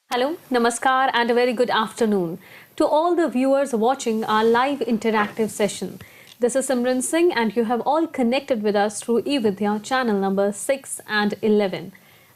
Hello, Namaskar, and a very good afternoon to all the viewers watching our live interactive session. This is Simran Singh, and you have all connected with us through eVidya channel number 6 and 11.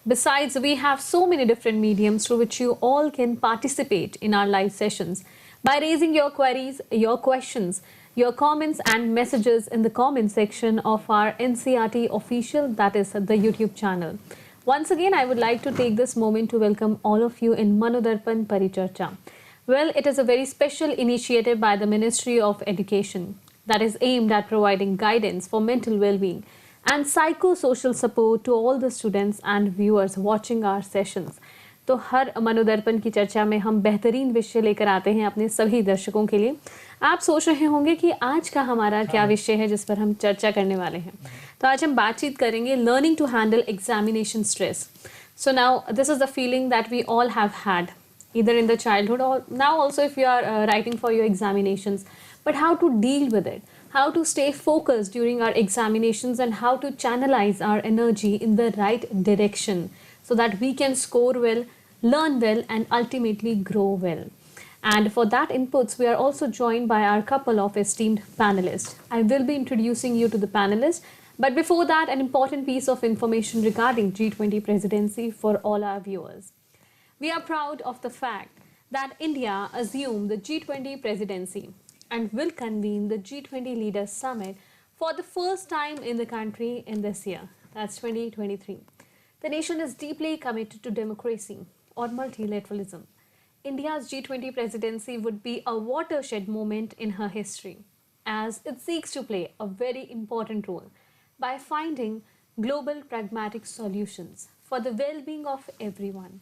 Besides, we have so many different mediums through which you all can participate in our live sessions by raising your queries, your questions, your comments, and messages in the comment section of our NCRT official, that is the YouTube channel. Once again, I would like to take this moment to welcome all of you in MANODARPAN Paricharcha. Well, it is a very special initiative by the Ministry of Education that is aimed at providing guidance for mental well-being and psychosocial support to all the students and viewers watching our sessions. तो हर मनोदर्पण की चर्चा में हम बेहतरीन विषय लेकर आते हैं अपने सभी दर्शकों के लिए। आप सोच रहे होंगे कि आज का हमारा क्या विषय है जिस पर हम चर्चा करने वाले हैं। तो आज हम बातचीत करेंगे learning to handle examination stress. So now this is the feeling that we all have had either in the childhood or now also if you are writing for your examinations, but how to deal with it, how to stay focused during our examinations, and how to channelize our energy in the right direction so that we can score well, learn well, and ultimately grow well. And for that inputs, we are also joined by our couple of esteemed panelists. I will be introducing you to the panelists, but before that, an important piece of information regarding G20 presidency for all our viewers. We are proud of the fact that India assumed the G20 presidency and will convene the G20 Leaders Summit for the first time in the country in this year, that's 2023. The nation is deeply committed to democracy or multilateralism. India's G20 presidency would be a watershed moment in her history as it seeks to play a very important role by finding global pragmatic solutions for the well-being of everyone,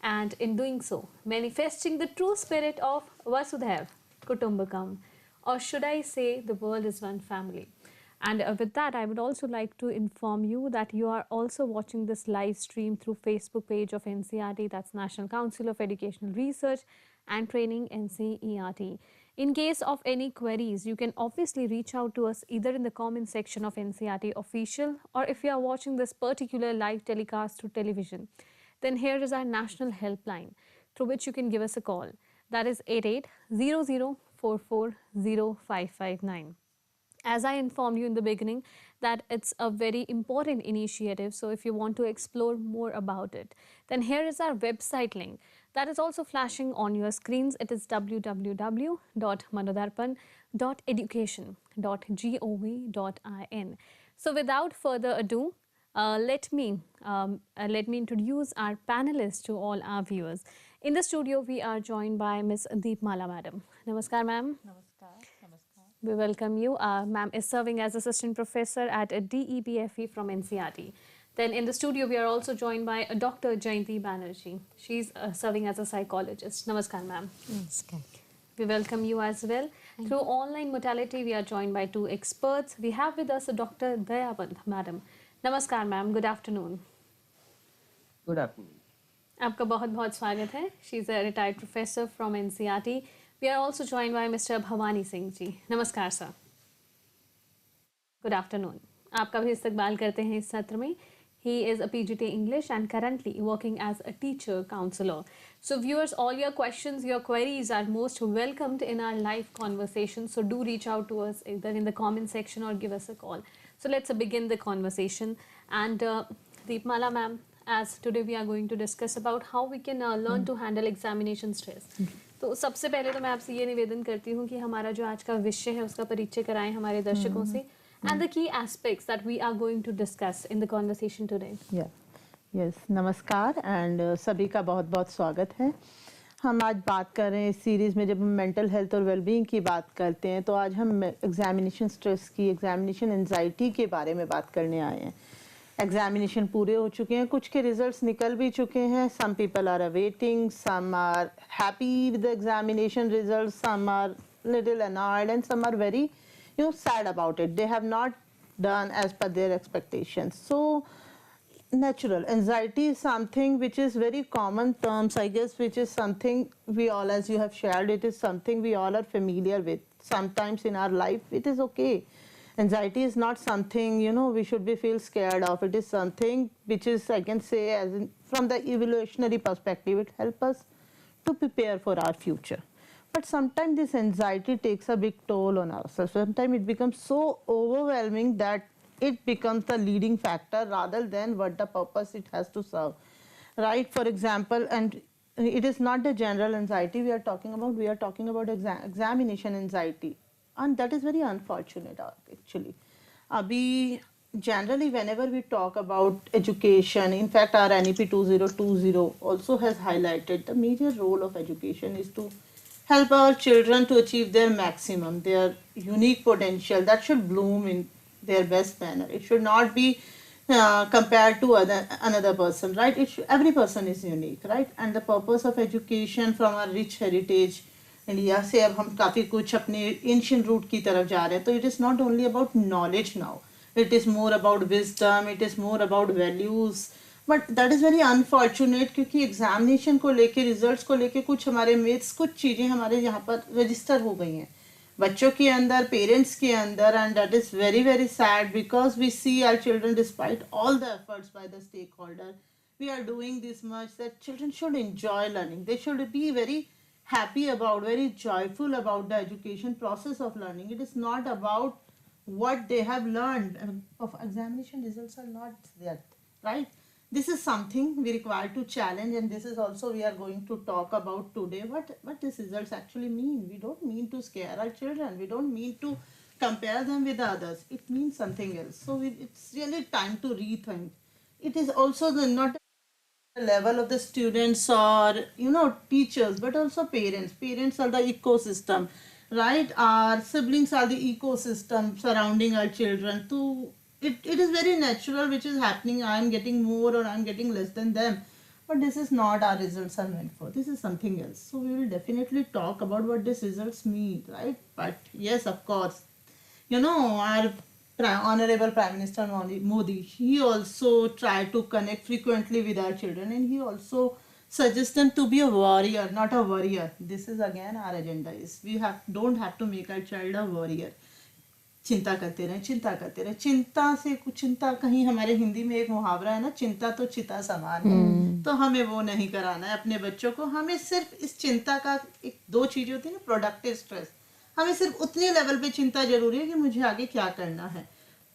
and in doing so, manifesting the true spirit of Vasudhaiv Kutumbakam, or should I say the world is one family. And with that, I would also like to inform you that you are also watching this live stream through Facebook page of NCRT, that's National Council of Educational Research and Training, NCERT. In case of any queries, you can obviously reach out to us either in the comment section of NCRT official, or if you are watching this particular live telecast through television, then here is our national helpline through which you can give us a call. That is 8800440559. As I informed you in the beginning that it's a very important initiative, so if you want to explore more about it, then here is our website link that is also flashing on your screens. It is www.manodarpan.education.gov.in. So without further ado, let me introduce our panelists to all our viewers. In the studio, we are joined by Ms. Deepmala Madam. Namaskar, ma'am. Namaskar. Namaskar. We welcome you. Ma'am is serving as assistant professor at DEPFE from NCRT. Then in the studio, we are also joined by Dr. Jayanti Banerjee. She's serving as a psychologist. Namaskar, ma'am. Namaskar. We welcome you as well. Through online modality, we are joined by two experts. We have with us Dr. Dayaband, madam. Namaskar, ma'am. Good afternoon. Good afternoon. आपका बहुत बहुत स्वागत है. She is a retired professor from NCRT. We are also joined by Mr. Bhavani Singh जी. नमस्कार sir. Good afternoon. आपका भी इस्तकबाल करते हैं इस सत्र में. He is a PGT English and currently working as a teacher counselor. So viewers, all your questions, your queries are most welcomed in our live conversation. So do reach out to us either in the comment section or give us a call. So let's begin the conversation. And Deepmala ma'am, as today we are going to discuss about how we can learn to handle examination stress. तो सबसे पहले तो मैं आपसे ये निवेदन करती हूँ कि हमारा जो आज का विषय है उसका परिचय कराएं हमारे दर्शकों से, and the key aspects that we are going to discuss in the conversation today. Yes, नमस्कार and सभी का बहुत-बहुत स्वागत है. हम आज बात कर रहे हैं इस सीरीज़ में, जब हम मेंटल हेल्थ और वेलबींग की बात करते हैं तो आज हम एग्जामिनेशन स्ट्रेस की, एग्जामिनेशन एंजाइटी के बारे में बात करने आए हैं. एग्जामिनेशन पूरे हो चुके हैं, कुछ के रिजल्ट्स निकल भी चुके हैं. Some people are awaiting, some are happy with the examination results, some are little annoyed and some are very sad about it. They have not done as per their expectations. So natural anxiety is something which is very common terms, I guess, which is something we all, as you have shared, it is something we all are familiar with. Sometimes in our life it is okay. Anxiety is not something, you know, we should be feel scared of. It is something which is, I can say, as in, from the evolutionary perspective, it helps us to prepare for our future. But sometimes this anxiety takes a big toll on ourselves. Sometimes it becomes so overwhelming that it becomes the leading factor rather than what the purpose it has to serve. Right? For example, and it is not the general anxiety we are talking about. We are talking about examination anxiety, and that is very unfortunate actually. Abhi, generally, whenever we talk about education, in fact, our NEP 2020 also has highlighted the major role of education is to help our children to achieve their maximum, their unique potential that should bloom in their best manner. It should not be compared to another person, right? Every person is unique, right? And the purpose of education from our rich heritage, India से अब हम काफ़ी कुछ अपने ancient root की तरफ जा रहे हैं तो it is not only about knowledge now it is more about wisdom it is more about values but that is very unfortunate क्योंकि एग्जामिनेशन को लेके रिजल्ट्स को लेके कुछ हमारे मिथ्स कुछ चीज़ें हमारे यहाँ पर रजिस्टर हो गई हैं बच्चों के अंदर पेरेंट्स के अंदर and that is very very sad because we see our children despite all the efforts by the stakeholder we are doing this much that children should enjoy learning they should be very happy about very joyful about the education process of learning it is not about what they have learned of examination results are not there right this is something we require to challenge and this is also we are going to talk about today what these results actually mean we don't mean to scare our children we don't mean to compare them with others it means something else so it's really time to rethink it is also the not level of the students or teachers but also parents are the ecosystem right our siblings are the ecosystem surrounding our children so it is very natural which is happening I'm getting more or I'm getting less than them but this is not our results are meant for this is something else so we will definitely talk about what these results mean right but yes of course our Honorable Prime Minister Modi, he also tried to connect frequently with our children and he also suggests them to be a warrior, not a warrior. This is again our agenda is we don't have to make our child a warrior. चिंता करते रहे चिंता से कुछ चिंता कहीं हमारे हिंदी में एक मुहावरा है ना चिंता तो चिता समान है तो हमें वो नहीं कराना है अपने बच्चों को हमें सिर्फ इस चिंता का एक दो चीजें होती है ना प्रोडक्टिव स्ट्रेस हमें सिर्फ उतने लेवल पे चिंता जरूरी है कि मुझे आगे क्या करना है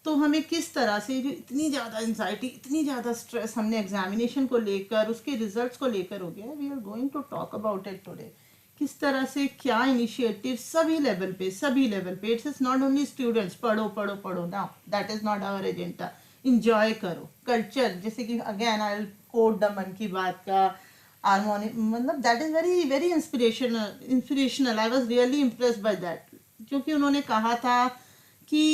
तो हमें किस तरह से जो इतनी ज़्यादा एंजाइटी इतनी ज़्यादा स्ट्रेस हमने एग्जामिनेशन को लेकर उसके रिजल्ट्स को लेकर हो गया we are going to talk about it today किस तरह से क्या इनिशिएटिव सभी लेवल पे it's is not only students पढ़ो now that is not our agenda enjoy करो कल्चर जैसे कि अगेन आई कोट द मन की बात का हारमोनी मतलब that is very very inspirational I was really impressed by that क्योंकि उन्होंने कहा था कि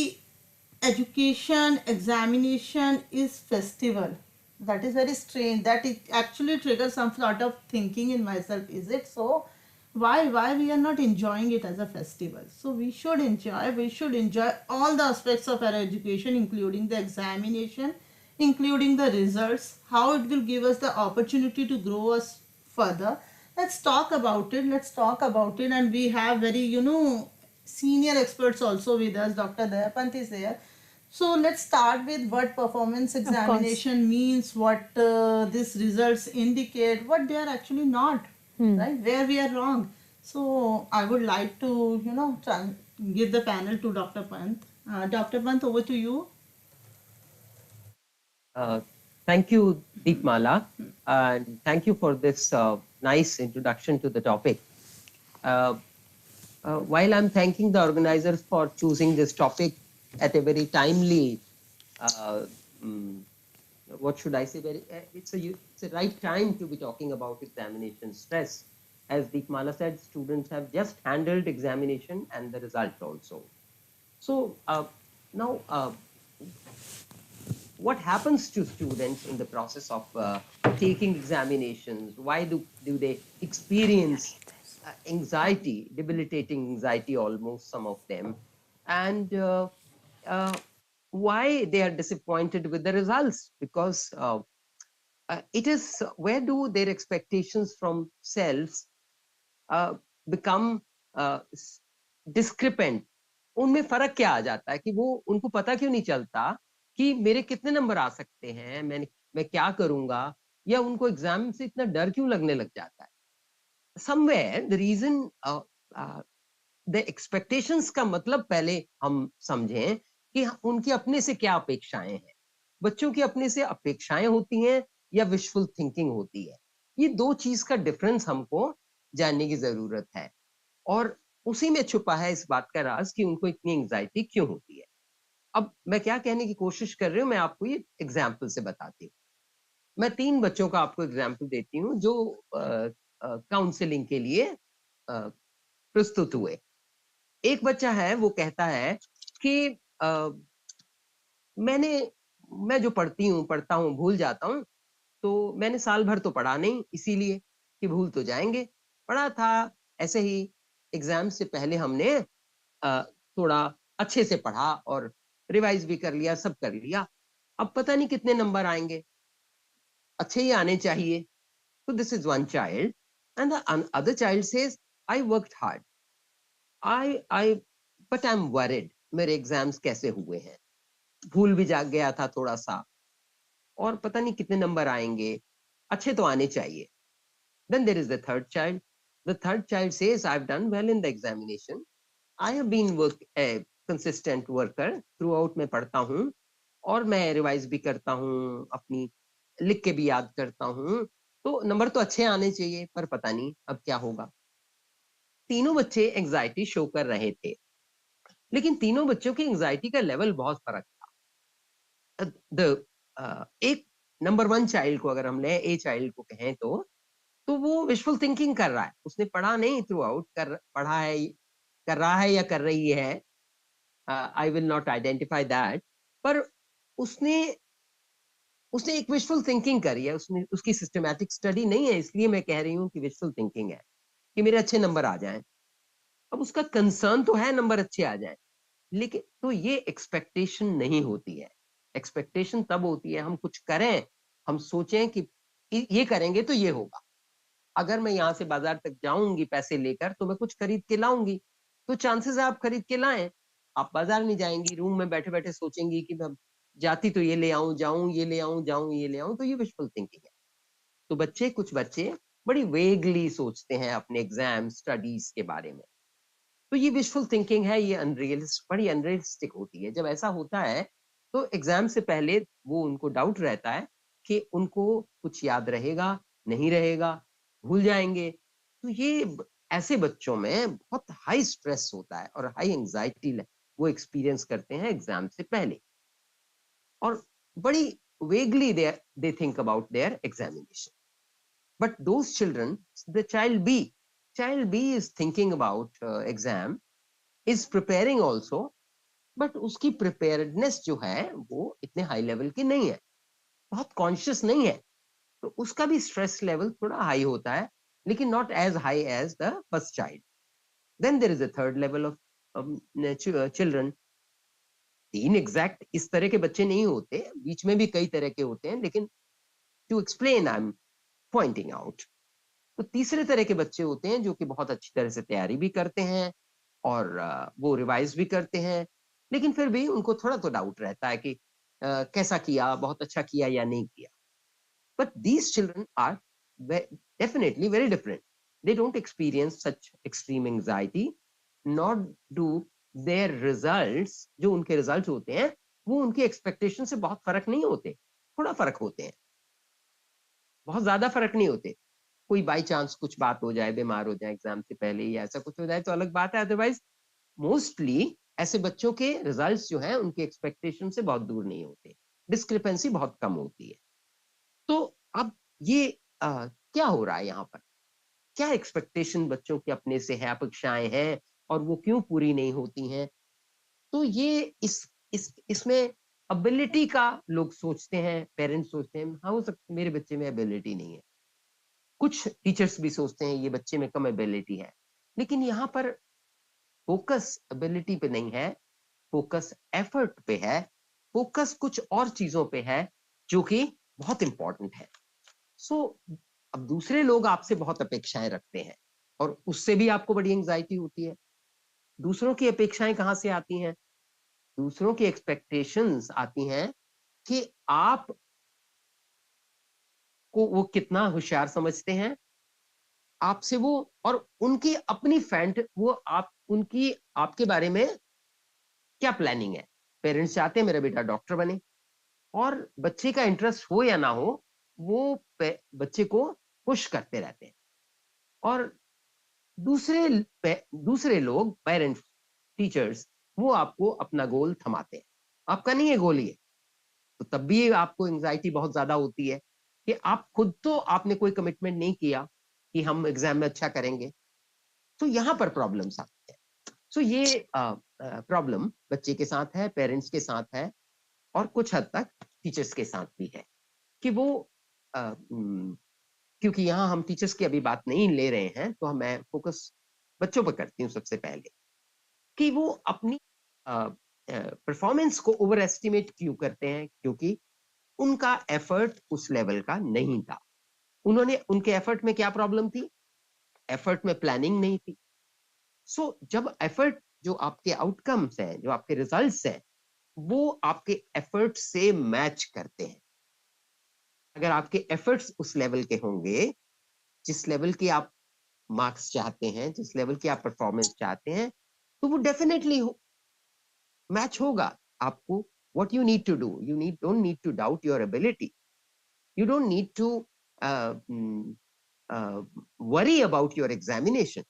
education examination is festival that is very strange that it actually triggers some sort of thinking in myself is it so why we are not enjoying it as a festival so we should enjoy all the aspects of our education including the examination including the results how it will give us the opportunity to grow us further let's talk about it and we have very senior experts also with us Dr. Dayapant is there so let's start with what performance examination means what these results indicate what they are actually not right where we are wrong so I would like to give the panel to Dr. Pant Dr. Pant over to you Thank you Deepmala and thank you for this nice introduction to the topic while I'm thanking the organizers for choosing this topic at a very timely, what should I say? It's a right time to be talking about examination stress. As Deepmala said, students have just handled examination and the result also. So now, what happens to students in the process of taking examinations? Why do they experience anxiety, debilitating anxiety almost, some of them, and why they are disappointed with the results? Because it is where do their expectations from selves become discrepant उनमें फर्क क्या आ जाता है कि वो उनको पता क्यों नहीं चलता कि मेरे कितने नंबर आ सकते हैं, मैं क्या करूंगा, या उनको एग्जाम से इतना डर क्यों लगने लग जाता है। Somewhere the reason, the expectations का मतलब पहले हम समझें कि उनकी अपने से क्या अपेक्षाएं हैं। बच्चों की अपने से अपेक्षाएं होती हैं या विशफुल थिंकिंग होती है। ये दो चीज का डिफरेंस हमको जानने की जरूरत है, और उसी में छुपा है इस बात का राज कि उनको इतनी एंजाइटी क्यों होती है। अब मैं क्या कहने की कोशिश कर रही हूँ, मैं आपको ये एग्जाम्पल से बताती हूँ। मैं 3 बच्चों का आपको एग्जाम्पल देती हूँ जो काउंसलिंग के लिए प्रस्तुत हुए। एक बच्चा है, वो कहता है कि मैं जो पढ़ता हूँ भूल जाता हूँ, तो मैंने साल भर तो पढ़ा नहीं, इसीलिए कि भूल तो जाएंगे। पढ़ा था ऐसे ही, एग्जाम से पहले हमने थोड़ा अच्छे से पढ़ा और रिवाइज भी कर लिया, सब कर लिया। अब पता नहीं कितने नंबर आएंगे, अच्छे ही आने चाहिए। तो this is one child, and the other child says I worked hard, I but I am worried, मेरे एग्जाम्स कैसे हुए हैं, भूल भी जा गया था थोड़ा सा, और पता नहीं कितने नंबर आएंगे, अच्छे तो आने चाहिए। Then there is the third child. The third child says, I've done well in the examination. I have been a consistent worker throughout. मैं पढ़ता हूँ और मैं रिवाइज भी करता हूँ, अपनी लिख के भी याद करता हूँ, तो नंबर तो अच्छे आने चाहिए, पर पता नहीं अब क्या होगा। तीनों बच्चे एंजाइटी शो कर रहे थे, लेकिन तीनों बच्चों की एंजाइटी का लेवल बहुत फर्क था। एक नंबर 1 चाइल्ड को अगर हम ले, ए चाइल्ड को कहें तो वो विशफुल थिंकिंग कर रहा है, उसने पढ़ा नहीं थ्रू आउट, कर रहा है या कर रही है, I will not identify that, पर उसने उसने एक विशफुल थिंकिंग करी है, उसने उसकी सिस्टमैटिक स्टडी नहीं है, इसलिए मैं कह रही हूँ कि विशफुल थिंकिंग है कि मेरे अच्छे नंबर आ जाएं। अब उसका कंसर्न तो है नंबर अच्छे आ जाएं, लेकिन तो ये एक्सपेक्टेशन नहीं होती है। एक्सपेक्टेशन तब होती है हम कुछ करें, हम सोचें कि ये करेंगे तो ये होगा। अगर मैं यहाँ से बाजार तक जाऊंगी पैसे लेकर, तो मैं कुछ खरीद के लाऊंगी, तो चांसेस है आप खरीद के लाएं। आप बाजार नहीं जाएंगी, रूम में बैठे बैठे सोचेंगी कि मैं जाती तो ये ले आऊं, जाऊं ये ले आऊं, जाऊं ये ले आऊं, तो ये विशफुल थिंकिंग है। तो कुछ बच्चे बड़ी वेगली सोचते हैं अपने एग्जाम स्टडीज के बारे में, तो ये विशफुल थिंकिंग है, ये बड़ी अनरियलिस्टिक होती है। जब ऐसा होता है तो एग्जाम से पहले वो उनको डाउट रहता है कि उनको कुछ याद रहेगा, नहीं रहेगा, भूल जाएंगे। तो ये ऐसे बच्चों में बहुत हाई स्ट्रेस होता है और हाई एंजाइटी वो एक्सपीरियंस करते हैं एग्जाम से पहले, और बड़ी vaguely they think about their examination. But those children, the child B is thinking about exam, is preparing also, but उसकी preparedness जो है वो इतने high level की नहीं है, बहुत conscious नहीं है, तो उसका भी stress level थोड़ा high होता है, लेकिन not as high as the first child. Then there is a third level of children. 3 exact इस तरह के बच्चे नहीं होते, बीच में भी कई तरह के होते हैं, लेकिन to explain I'm pointing out. तो तीसरे तरह के बच्चे होते हैं जो कि बहुत अच्छी तरह से तैयारी भी करते हैं और वो रिवाइज भी करते हैं, लेकिन फिर भी उनको थोड़ा तो डाउट रहता है कि कैसा किया, बहुत अच्छा किया या नहीं किया। But these children are definitely very different. They don't experience such extreme anxiety, not do their results, जो उनके रिजल्ट होते हैं वो उनकी एक्सपेक्टेशन से बहुत फर्क नहीं होते, थोड़ा फर्क होते हैं, बहुत ज्यादा फर्क नहीं होते। कोई बाई चांस कुछ बात हो जाए, बीमार हो जाए एग्जाम से पहले या ऐसा कुछ हो जाए तो अलग बात है, अदरवाइज मोस्टली ऐसे बच्चों के रिजल्ट्स जो हैं उनके एक्सपेक्टेशन से बहुत दूर नहीं होते, डिस्क्रिपेंसी बहुत कम होती है। तो अब ये क्या हो रहा है यहाँ पर, क्या एक्सपेक्टेशन बच्चों के अपने से है, अपेक्षाएं हैं, और वो क्यों पूरी नहीं होती हैं। तो ये इसमें एबिलिटी का लोग सोचते हैं, पेरेंट्स सोचते हैं हाँ हो सकता मेरे बच्चे में एबिलिटी नहीं है, कुछ टीचर्स भी सोचते हैं ये बच्चे में कम एबिलिटी है, लेकिन यहाँ पर फोकस एबिलिटी पे नहीं है, फोकस एफर्ट पे है, फोकस कुछ और चीजों पे है जो कि बहुत इंपॉर्टेंट है। सो अब दूसरे लोग आपसे बहुत अपेक्षाएं रखते हैं और उससे भी आपको बड़ी एंजाइटी होती है। दूसरों की अपेक्षाएं कहां से आती हैं? दूसरों की एक्सपेक्टेशंस आती हैं कि आप को वो कितना होशियार समझते हैं आपसे, वो और उनकी अपनी फैंट वो आप उनकी आपके बारे में क्या प्लानिंग है। पेरेंट्स चाहते हैं मेरा बेटा डॉक्टर बने, और बच्चे का इंटरेस्ट हो या ना हो, वो बच्चे को पुश करते रहते हैं। और दूसरे लोग, पेरेंट्स, टीचर्स, वो आपको अपना गोल थमाते हैं। आपका नहीं है गोल ये, तो तब भी आपको एंजाइटी बहुत ज्यादा होती है कि आप खुद तो आपने कोई कमिटमेंट नहीं किया कि हम एग्जाम में अच्छा करेंगे। तो यहां पर प्रॉब्लम्स आती है। सो ये प्रॉब्लम बच्चे के साथ है, पेरेंट्स के साथ है, और कुछ हद तक टीचर्स के साथ भी है कि वो क्योंकि यहाँ हम टीचर्स की अभी बात नहीं ले रहे हैं, तो मैं फोकस बच्चों पर करती हूँ सबसे पहले, कि वो अपनी परफॉर्मेंस को ओवर एस्टिमेट क्यों करते हैं? क्योंकि उनका एफर्ट उस लेवल का नहीं था। उनके एफर्ट में क्या प्रॉब्लम थी? एफर्ट में प्लानिंग नहीं थी। सो जब एफर्ट, जो आपके आउटकम्स हैं, जो आपके रिजल्ट्स हैं, वो आपके एफर्ट से मैच करते हैं। अगर आपके एफर्ट्स उस लेवल के होंगे, जिस लेवल की आप मार्क्स चाहते हैं, जिस लेवल की आप परफॉर्मेंस चाहते हैं, तो वो डेफिनेटली मैच होगा आपको। What you need to do, don't need to doubt your ability, you don't need to worry about your examination.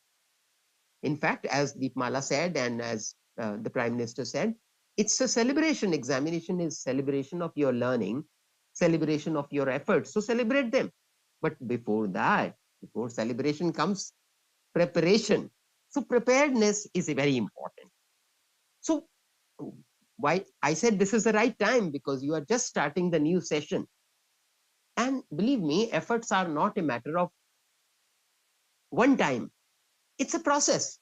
In fact, as Deepmala said, and as the Prime Minister said, it's a celebration. Examination is celebration of your learning, celebration of your efforts. So celebrate them. But before that, before celebration comes preparation. So preparedness is very important. So why I said this is the right time, because you are just starting the new session. And believe me, efforts are not a matter of one time. It's a process.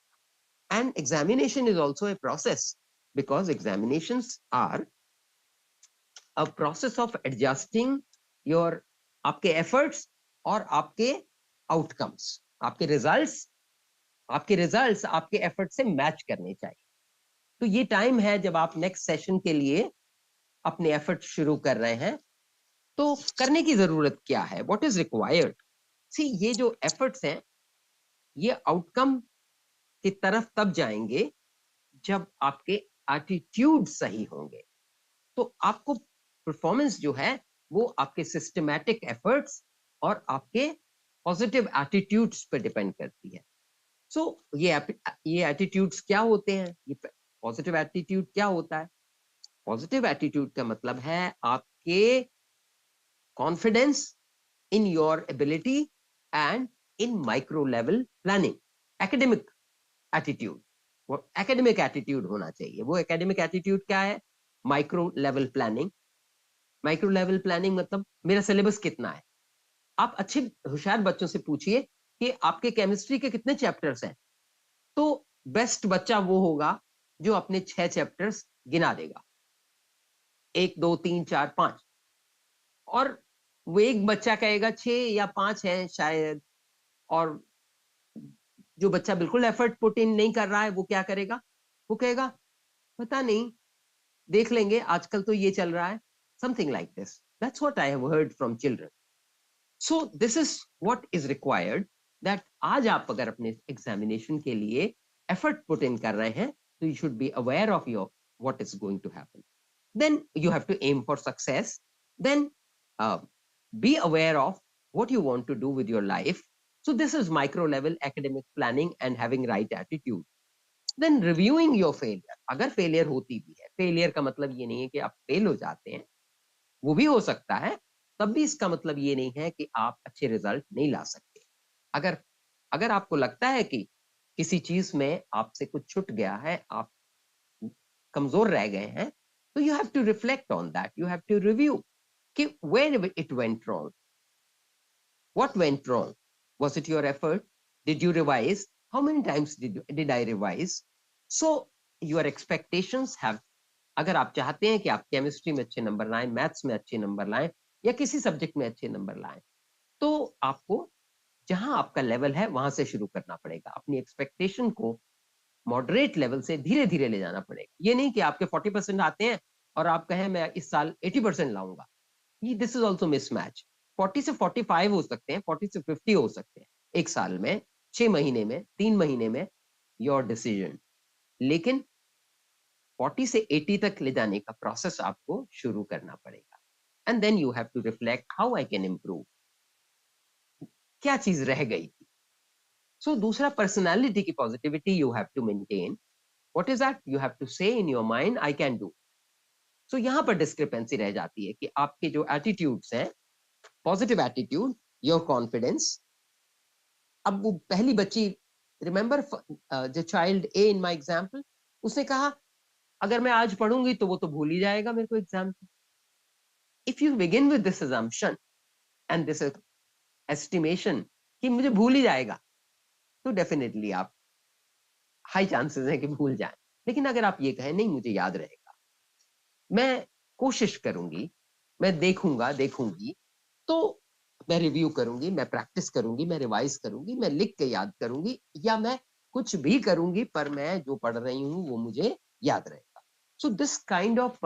And examination is also a process, because examinations are a process of adjusting your आपके efforts और आपके outcomes, आपके results आपके efforts से match करने चाहिए। तो ये टाइम है जब आप नेक्स्ट सेशन के लिए अपने एफर्ट शुरू कर रहे हैं। तो करने की जरूरत क्या है? What is required? सी, ये जो एफर्ट्स हैं, ये आउटकम की तरफ तब जाएंगे जब आपके एटीट्यूड सही होंगे। तो आपको परफॉर्मेंस जो है वो आपके सिस्टमैटिक एफर्ट्स और आपके पॉजिटिव एटीट्यूड्स पर डिपेंड करती है। सो ये एटीट्यूड्स क्या होते हैं? ये पॉजिटिव एटीट्यूड क्या होता है? पॉजिटिव एटीट्यूड का मतलब है आपके confidence in your ability and in micro level planning. Academic attitude, वो एकेडमिक एटीट्यूड होना चाहिए। वो एकेडमिक एटीट्यूड क्या है? Micro level planning. Micro level planning मतलब मेरा सिलेबस कितना है। आप अच्छे होशियार बच्चों से पूछिए कि आपके केमिस्ट्री के कितने चैप्टर्स हैं, तो बेस्ट बच्चा वो होगा जो अपने 6 चैप्टर्स गिना देगा, 1 2 3 4 5। और वो एक बच्चा कहेगा 6 या 5 है शायद, और जो बच्चा बिल्कुल एफर्ट पुट इन नहीं कर रहा है, वो क्या करेगा? वो कहेगा पता नहीं, देख लेंगे, आजकल तो ये चल रहा है। Something like this, that's what I have heard from children. So this is what is required, that आज आप अगर अपने एग्जामिनेशन के लिए एफर्ट पुट इन कर रहे हैं, तो you should be aware of your what is going to happen. Then you have to aim for success. Then be aware of what you want to do with your life. So this is micro level academic planning and having right attitude. Then reviewing your failure. अगर failure होती भी है, failure का मतलब ये नहीं है कि आप fail हो जाते हैं, वो भी हो सकता है, तब भी इसका मतलब ये नहीं है कि आप अच्छे रिजल्ट नहीं ला सकते। अगर आपको लगता है कि किसी चीज में आपसे कुछ छूट गया है, आप कमजोर रह गए हैं, तो you have to reflect on that. You have to review where it went wrong. What went wrong? Was it your effort? Did you revise? How many times did I revise? So your expectations have, अगर आप चाहते हैं कि आप chemistry में अच्छे number लाएं, maths में अच्छे नंबर लाएं, या किसी सब्जेक्ट में अच्छे नंबर लाएं, तो आपको जहां आपका लेवल है वहां से शुरू करना पड़ेगा। अपनी एक्सपेक्टेशन को मॉडरेट लेवल से धीरे धीरे ले जाना पड़ेगा। ये नहीं कि आपके 40% आते हैं और आप कहें मैं इस साल 80% लाऊंगा, ये दिस इज ऑल्सो मिसमैच। 40 से 45 हो सकते हैं, 40 से 50 हो सकते हैं एक साल में, 6 महीने में, 3 महीने में, योर डिसीजन। लेकिन 40 से 80 तक ले जाने का प्रोसेस आपको शुरू करना पड़ेगा। And then you have to reflect how I can improve, क्या चीज रह गई थी। सो दूसरा, पर्सनालिटी की positivity you have to maintain. What is that? You have to say in your mind I can do. So यहां पर discrepancy रह जाती है कि आपके जो एटीट्यूड्स हैं, पॉजिटिव एटीट्यूड, योर कॉन्फिडेंस। अब वो पहली बच्ची, remember the child a in my example, उसने कहा अगर मैं आज पढ़ूंगी तो वो तो भूल ही जाएगा मेरे को एग्जाम में। If you begin with this assumption and this estimation कि मुझे भूल ही जाएगा, तो डेफिनेटली आप हाई चांसेस है कि भूल जाए। लेकिन अगर आप ये कहें नहीं मुझे याद रहेगा, मैं कोशिश करूंगी, मैं देखूंगी, तो मैं रिव्यू करूंगी, मैं प्रैक्टिस करूंगी, मैं रिवाइज करूंगी, मैं लिख के याद करूंगी, या मैं कुछ भी करूंगी पर मैं जो पढ़ रही हूं वो मुझे याद रहेगा। So this kind of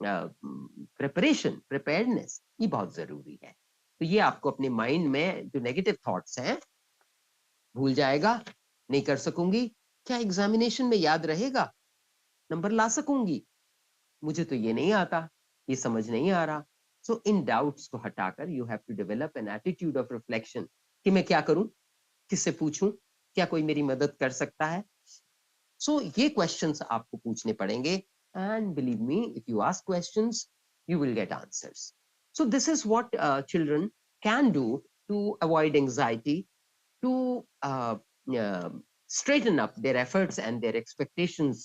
preparation, preparedness, ये बहुत जरूरी है। तो ये आपको अपने माइंड में जो नेगेटिव थॉट्स हैं, भूल जाएगा, नहीं कर सकूंगी, क्या एग्जामिनेशन में याद रहेगा, नंबर ला सकूंगी, मुझे तो ये नहीं आता, ये समझ नहीं आ रहा। सो इन डाउट्स को हटाकर you have to develop an attitude of reflection कि मैं क्या करूं, किससे पूछूं, क्या कोई मेरी मदद कर सकता है। सो ये क्वेश्चंस आपको पूछने पड़ेंगे, and believe me if you ask questions you will get answers. So this is what children can do to avoid anxiety, to straighten up their efforts and their expectations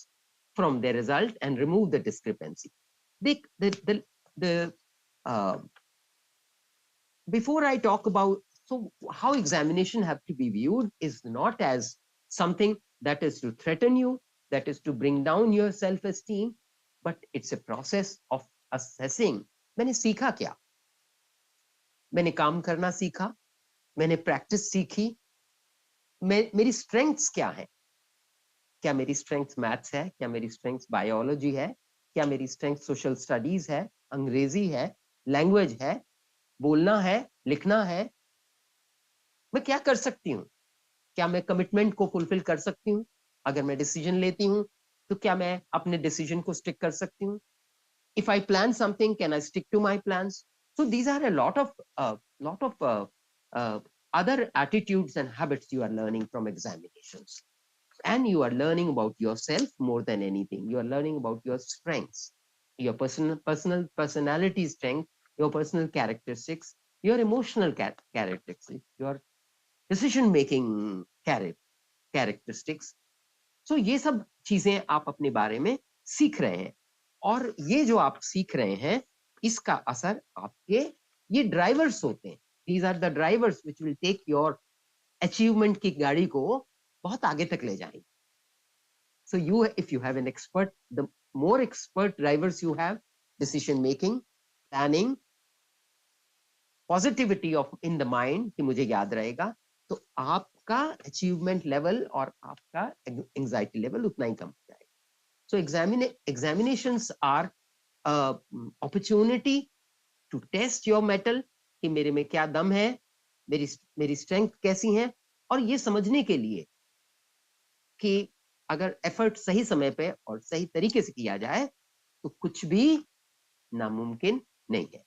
from their result and remove the discrepancy. The uh, Before I talk about so how examination have to be viewed is not as something that is to threaten you, that is to bring down your self-esteem, but it's a process of assessing. मैंने सीखा क्या, मैंने काम करना सीखा, मैंने practice सीखी, मेरी स्ट्रेंथ्स क्या है, क्या मेरी स्ट्रेंथ मैथ्स है, क्या मेरी स्ट्रेंथ बायोलॉजी है, क्या मेरी स्ट्रेंथ सोशल स्टडीज है, अंग्रेजी है, लैंग्वेज है, बोलना है, लिखना है, मैं क्या कर सकती हूँ, क्या मैं कमिटमेंट को फुलफिल कर सकती हूँ, अगर मैं डिसीजन लेती हूँ तो क्या मैं अपने डिसीजन को स्टिक कर सकती हूँ, if I plan something can I stick to my plans. So these are a lot of other attitudes and habits you are learning from examinations. And you are learning about yourself more than anything. You are learning about your strengths, your personal personality strength, your personal characteristics, your emotional characteristics, your decision making characteristics. So ये सब चीजें आप अपने बारे में सीख रहे हैं, और ये जो आप सीख रहे हैं इसका असर आपके, ये ड्राइवर्स होते हैं, these are the drivers which will take your achievement की गाड़ी को बहुत आगे तक ले जाएंगे. So you, if you have an expert, the more expert drivers you have, decision making, planning, positivity of in the mind कि मुझे याद रहेगा, तो आपका अचीवमेंट लेवल और आपका एंजाइटी लेवल उतना ही कम हो जाएगा. So examinations are opportunity to test your mettle कि मेरे में क्या दम है, मेरी स्ट्रेंथ कैसी है, और ये समझने के लिए कि अगर एफर्ट सही समय पे और सही तरीके से किया जाए तो कुछ भी नामुमकिन नहीं है.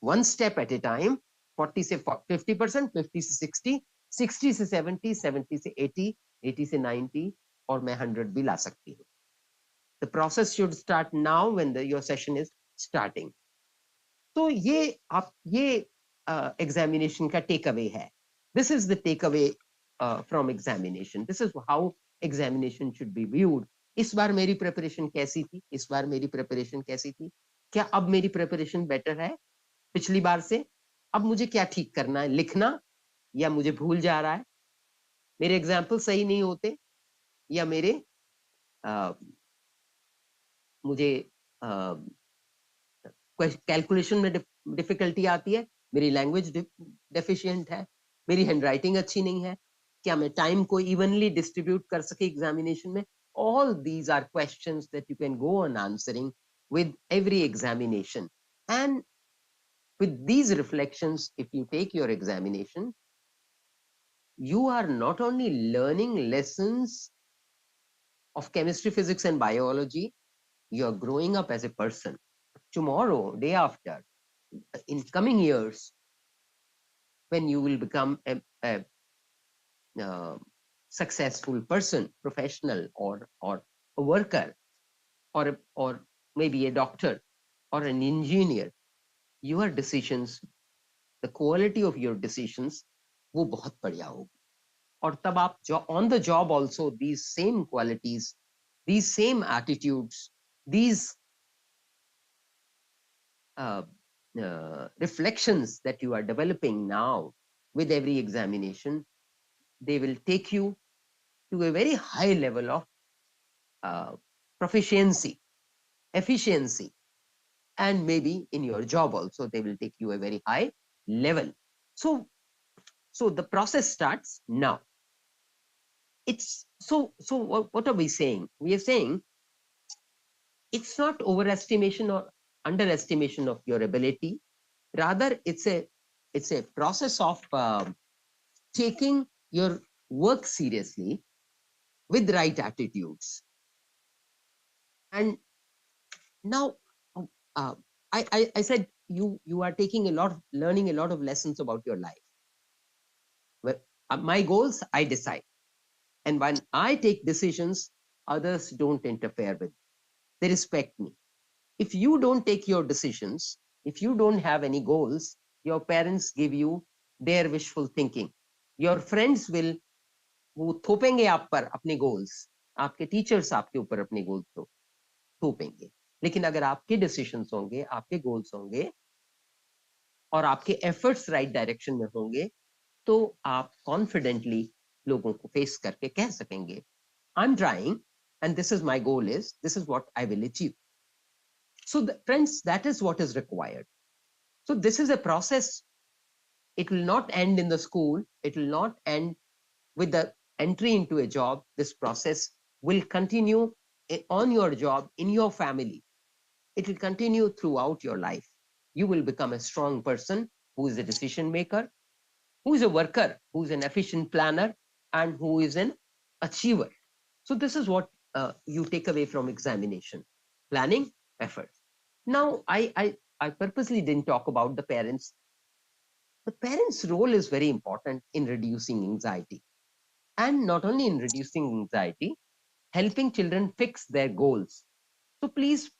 One step at a time, 40 से 50%, 50 से 60, 60 से 70, 70 से 80, 80 से 90, और मैं 100 भी ला सकती हूँ. The process should start now when your session is starting. तो ये आप ये एग्जामिनेशन का टेक अवे है. This is the takeaway from examination. This is how examination should be viewed. इस बार मेरी प्रिपरेशन कैसी थी, इस बार मेरी प्रिपरेशन कैसी थी, क्या अब मेरी प्रिपरेशन बेटर है पिछली बार से, अब मुझे क्या ठीक करना है, लिखना या मुझे भूल जा रहा है, मेरे एग्जाम्पल सही नहीं होते, या मेरे मुझे कैलकुलेशन में डिफिकल्टी आती है, मेरी लैंग्वेज डेफिशिएंट है, मेरी हैंडराइटिंग अच्छी नहीं है. क्या मैं टाइम को इवनली डिस्ट्रीब्यूट कर सके एग्जामिनेशन में? All these are questions that you can go on answering with every examination. And with these reflections, if you take your examination, you are not only learning lessons of chemistry, physics, and biology, you are growing up as a person. Tomorrow, day after, in coming years, when you will become a successful person, professional, or a worker, or maybe a doctor or an engineer, your decisions, the quality of your decisions, वो बहुत बढ़िया होगी. और तब आप on the job also, these same qualities, these same attitudes, these reflections that you are developing now with every examination, they will take you to a very high level of proficiency, efficiency, and maybe in your job also they will take you a very high level. So the process starts now. It's so what are we saying? We are saying it's not overestimation or underestimation of your ability. Rather, it's a process of taking your work seriously with right attitudes. And now, uh, I said you are taking learning a lot of lessons about your life. Well, my goals I decide, and when I take decisions, others don't interfere with. They respect me. If you don't take your decisions, if you don't have any goals, your parents give you their wishful thinking. Your friends will वो थोपेंगे आप पर अपने goals, आपके teachers आपके ऊपर अपने goals थोपेंगे. लेकिन अगर आपके डिसीजंस होंगे, आपके गोल्स होंगे और आपके एफर्ट्स राइट डायरेक्शन में होंगे, तो आप कॉन्फिडेंटली लोगों को फेस करके कह सकेंगे, I am trying and this is my goal, this is what I will achieve. So friends, that is what is required. So this is a process. It will not end in the school. It will not end with the entry into a job. This process will continue on your job, in your family. It will continue throughout your life. You will become a strong person who is a decision maker, who is a worker, who is an efficient planner, and who is an achiever. So this is what you take away from examination: planning, effort. Now, I purposely didn't talk about the parents. The parents' role is very important in reducing anxiety, and not only in reducing anxiety, helping children fix their goals. So please,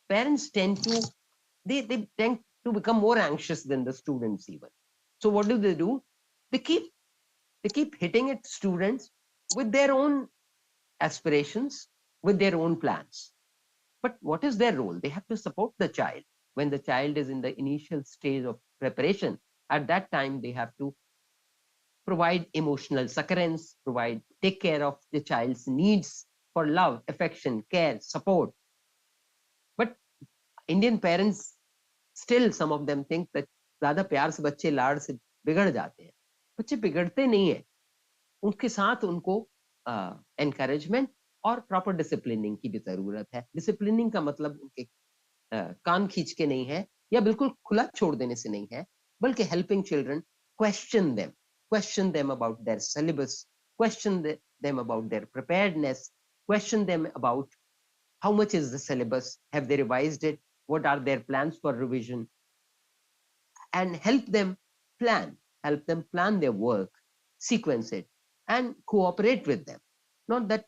parents tend to they tend to become more anxious than the students even. So what do? They keep hitting at students with their own aspirations, with their own plans. But what is their role? They have to support the child. When the child is in the initial stage of preparation, at that time they have to provide emotional succurrence, take care of the child's needs for love, affection, care, support. But Indian parents, still some of them think that ज़्यादा प्यार से बच्चे लाड़ से बिगड़ जाते हैं. बच्चे बिगड़ते नहीं है. उनके साथ उनको एनकरेजमेंट और प्रॉपर डिसिप्लिनिंग की भी जरूरत है. डिसिप्लिनिंग का मतलब उनके कान खींच के नहीं है या बिल्कुल खुला छोड़ देने से नहीं है, बल्कि helping children, question them about their syllabus, question them about their preparedness, question them about how much is the syllabus, have they revised it, what are their plans for revision, and help them plan their work, sequence it, and cooperate with them. Not that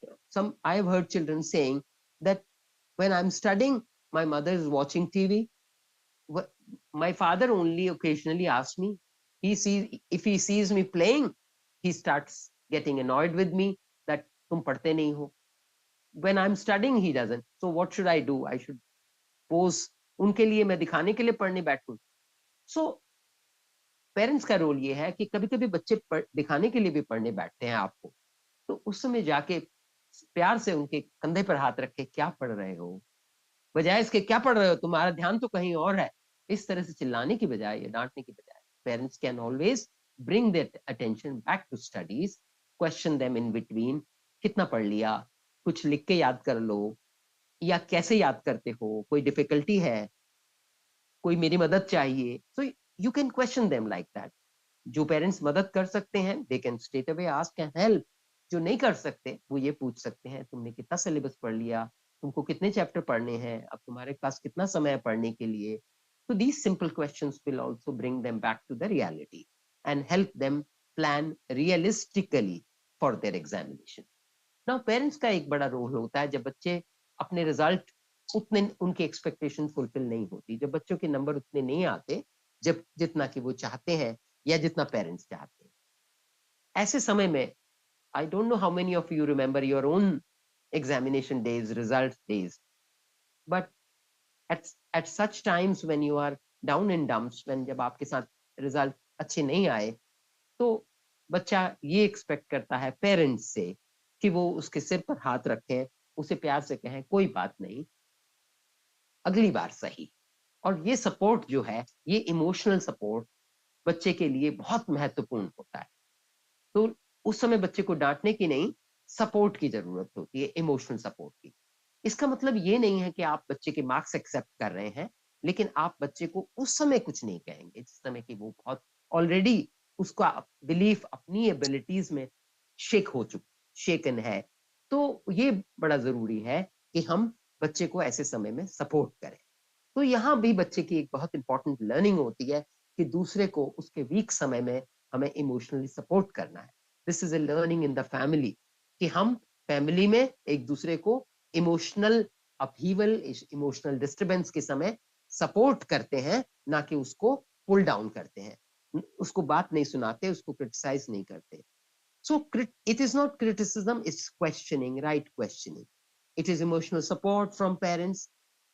I have heard children saying that when I'm studying, my mother is watching TV. My father only occasionally asks me. If he sees me playing, he starts getting annoyed with me that tum padhte nahi ho. When I'm studying, he doesn't. So what should I do? I should pose. उनके लिए मैं दिखाने के लिए पढ़ने बैठूं. So parents का role ये है कि कभी कभी बच्चे दिखाने के लिए भी पढ़ने बैठते हैं आपको, तो उस समय जाके प्यार से उनके कंधे पर हाथ रख के, क्या पढ़ रहे हो, बजाय इसके क्या पढ़ रहे हो, तुम्हारा ध्यान तो कहीं और है, इस तरह से चिल्लाने की बजाय या डांटने की बजाय parents can always bring their attention back to studies question them in between, कितना पढ़ लिया, कुछ लिख के याद कर लो, या कैसे याद करते हो, कोई डिफिकल्टी है, कोई मेरी मदद चाहिए, so you can question them like that. जो पेरेंट्स मदद कर सकते हैं they can straight away ask and help, जो नहीं कर सकते वो ये पूछ सकते हैं तुमने कितना सिलेबस पढ़ लिया, तुमको कितने चैप्टर पढ़ने हैं, अब तुम्हारे पास कितना समय है पढ़ने के लिए। तो these simple questions will also bring them back to the reality and help them plan realistically for their examination. Now parents का एक बड़ा रोल होता है जब बच्चे अपने रिजल्ट उतने उनके एक्सपेक्टेशन फुलफिल नहीं होती, जब बच्चों के नंबर उतने नहीं आते जब जितना कि वो चाहते हैं या जितना पेरेंट्स चाहते हैं। ऐसे समय में I don't know how many of you remember your own examination days, result days, but at such times when you are down in dumps, when जब आपके साथ रिजल्ट अच्छे नहीं आए, तो बच्चा ये एक्सपेक्ट करता है पेरेंट्स से कि वो उसके सिर पर हाथ रखें, उसे प्यार से कहें कोई बात नहीं, अगली बार सही। और ये सपोर्ट जो है, ये इमोशनल सपोर्ट बच्चे के लिए बहुत महत्वपूर्ण होता है। तो उस समय बच्चे को डांटने की नहीं, सपोर्ट की जरूरत होती है, इमोशनल सपोर्ट की। इसका मतलब ये नहीं है कि आप बच्चे के मार्क्स एक्सेप्ट कर रहे हैं, लेकिन आप बच्चे को उस समय कुछ नहीं कहेंगे जिस समय कि वो बहुत ऑलरेडी उसका बिलीफ अपनी एबिलिटीज में शेकन है। तो ये बड़ा जरूरी है कि हम बच्चे को ऐसे समय में सपोर्ट करें। तो यहाँ भी बच्चे की एक बहुत इंपॉर्टेंट लर्निंग होती है कि दूसरे को उसके वीक समय में हमें इमोशनली सपोर्ट करना है। This is a learning in the family कि हम फैमिली में एक दूसरे को इमोशनल अपहीवल, इमोशनल डिस्टर्बेंस के समय सपोर्ट करते हैं, ना कि उसको पुल डाउन करते हैं, उसको बात नहीं सुनाते, उसको क्रिटिसाइज नहीं करते। So it is not criticism, it's questioning, right questioning. It is emotional support from parents.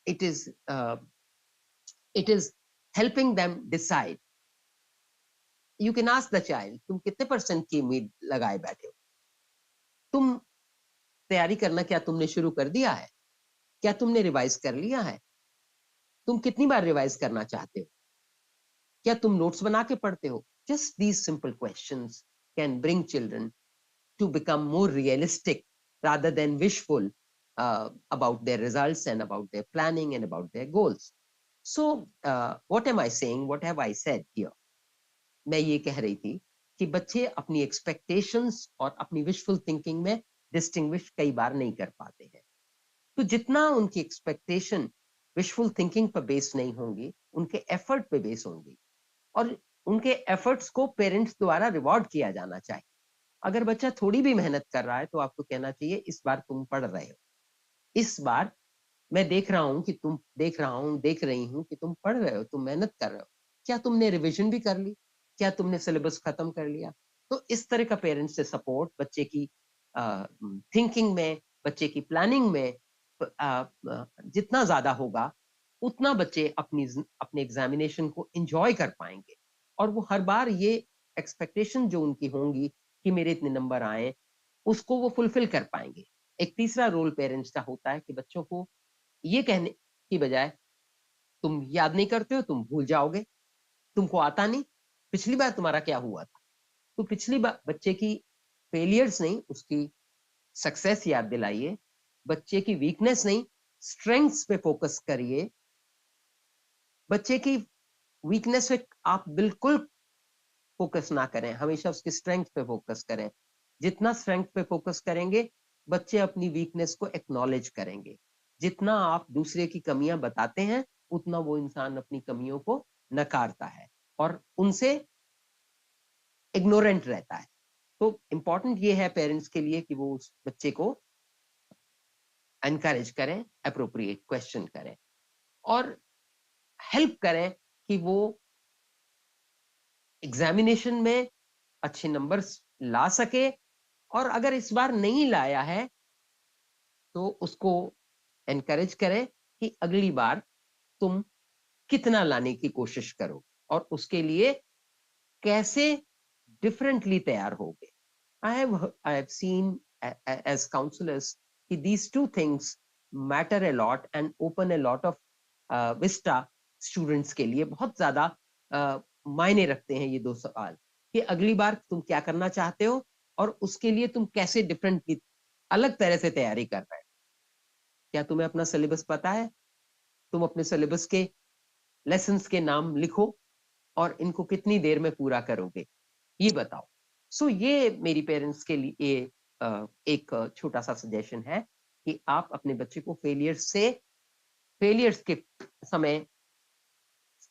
It is helping them decide. You can ask the child, तुम कितने % की उम्मीद लगाए बैठे हो? तुम तैयारी करना क्या तुमने शुरू कर दिया है? क्या तुमने रिवाइज कर लिया है? तुम कितनी बार रिवाइज करना चाहते हो? क्या तुम नोट्स बना के पढ़ते हो? Just these simple questions can bring children to become more realistic rather than wishful about their results and about their planning and about their goals. So what am I saying? What have I said here? मैं ये कह रही थी कि बच्चे अपनी expectations और अपनी विशफुल थिंकिंग में डिस्टिंग्विश कई बार नहीं कर पाते हैं। तो जितना उनकी एक्सपेक्टेशन विशफुल थिंकिंग पर बेस नहीं होंगी, उनके एफर्ट पे बेस होंगी, और उनके एफर्ट्स को पेरेंट्स द्वारा रिवॉर्ड किया जाना चाहिए। अगर बच्चा थोड़ी भी मेहनत कर रहा है तो आपको कहना चाहिए इस बार तुम पढ़ रहे हो, इस बार मैं देख रहा हूं कि तुम देख रही हूं कि तुम पढ़ रहे हो, तुम मेहनत कर रहे हो, क्या तुमने रिवीजन भी कर ली, क्या तुमने सिलेबस खत्म कर लिया? तो इस तरह का पेरेंट्स से सपोर्ट बच्चे की थिंकिंग में, बच्चे की प्लानिंग में जितना ज्यादा होगा, उतना बच्चे अपने एग्जामिनेशन को एंजॉय कर पाएंगे, और वो हर बार ये एक्सपेक्टेशन जो उनकी होंगी कि मेरे इतने नंबर आए, उसको वो फुलफिल कर पाएंगे। एक तीसरा रोल पेरेंट्स का होता है कि बच्चों को ये कहने की बजाय तुम याद नहीं करते हो, तुम भूल जाओगे, तुमको आता नहीं, पिछली बार तुम्हारा क्या हुआ था। तो पिछली बार बच्चे की फेलियर्स नहीं, उसकी सक्सेस याद दिलाइए, बच्चे की वीकनेस नहीं, स्ट्रेंथ्स पे फोकस करिए। बच्चे की वीकनेस पे आप बिल्कुल फोकस ना करें, हमेशा उसकी स्ट्रेंथ पे फोकस करें। जितना स्ट्रेंथ पे फोकस करेंगे, बच्चे अपनी वीकनेस को एक्नॉलेज करेंगे। जितना आप दूसरे की कमियां बताते हैं, उतना वो इंसान अपनी कमियों को नकारता है और उनसे इग्नोरेंट रहता है। तो इंपॉर्टेंट ये है पेरेंट्स के लिए कि वो उस बच्चे को एनकरेज करें, अप्रोप्रिएट क्वेश्चन करें और हेल्प करें कि वो एग्जामिनेशन में अच्छे नंबर्स ला सके, और अगर इस बार नहीं लाया है तो उसको एनकरेज करें कि अगली बार तुम कितना लाने की कोशिश करो और उसके लिए कैसे डिफरेंटली तैयार होगे। I have seen as counselors कि these two things matter a lot and open a lot of vista students के लिए बहुत ज्यादा मायने रखते हैं ये दो सवाल, कि अगली बार तुम क्या करना चाहते हो और उसके लिए तुम कैसे डिफरेंट अलग तरह से तैयारी कर रहे हो। क्या तुम्हें अपना सिलेबस पता है? तुम अपने सिलेबस के लेसन्स के नाम लिखो और इनको कितनी देर में पूरा करोगे, ये बताओ। सो ये मेरी पेरेंट्स के लिए एक छोटा सा सजेशन है कि आप अपने बच्चे को फेलियर्स के समय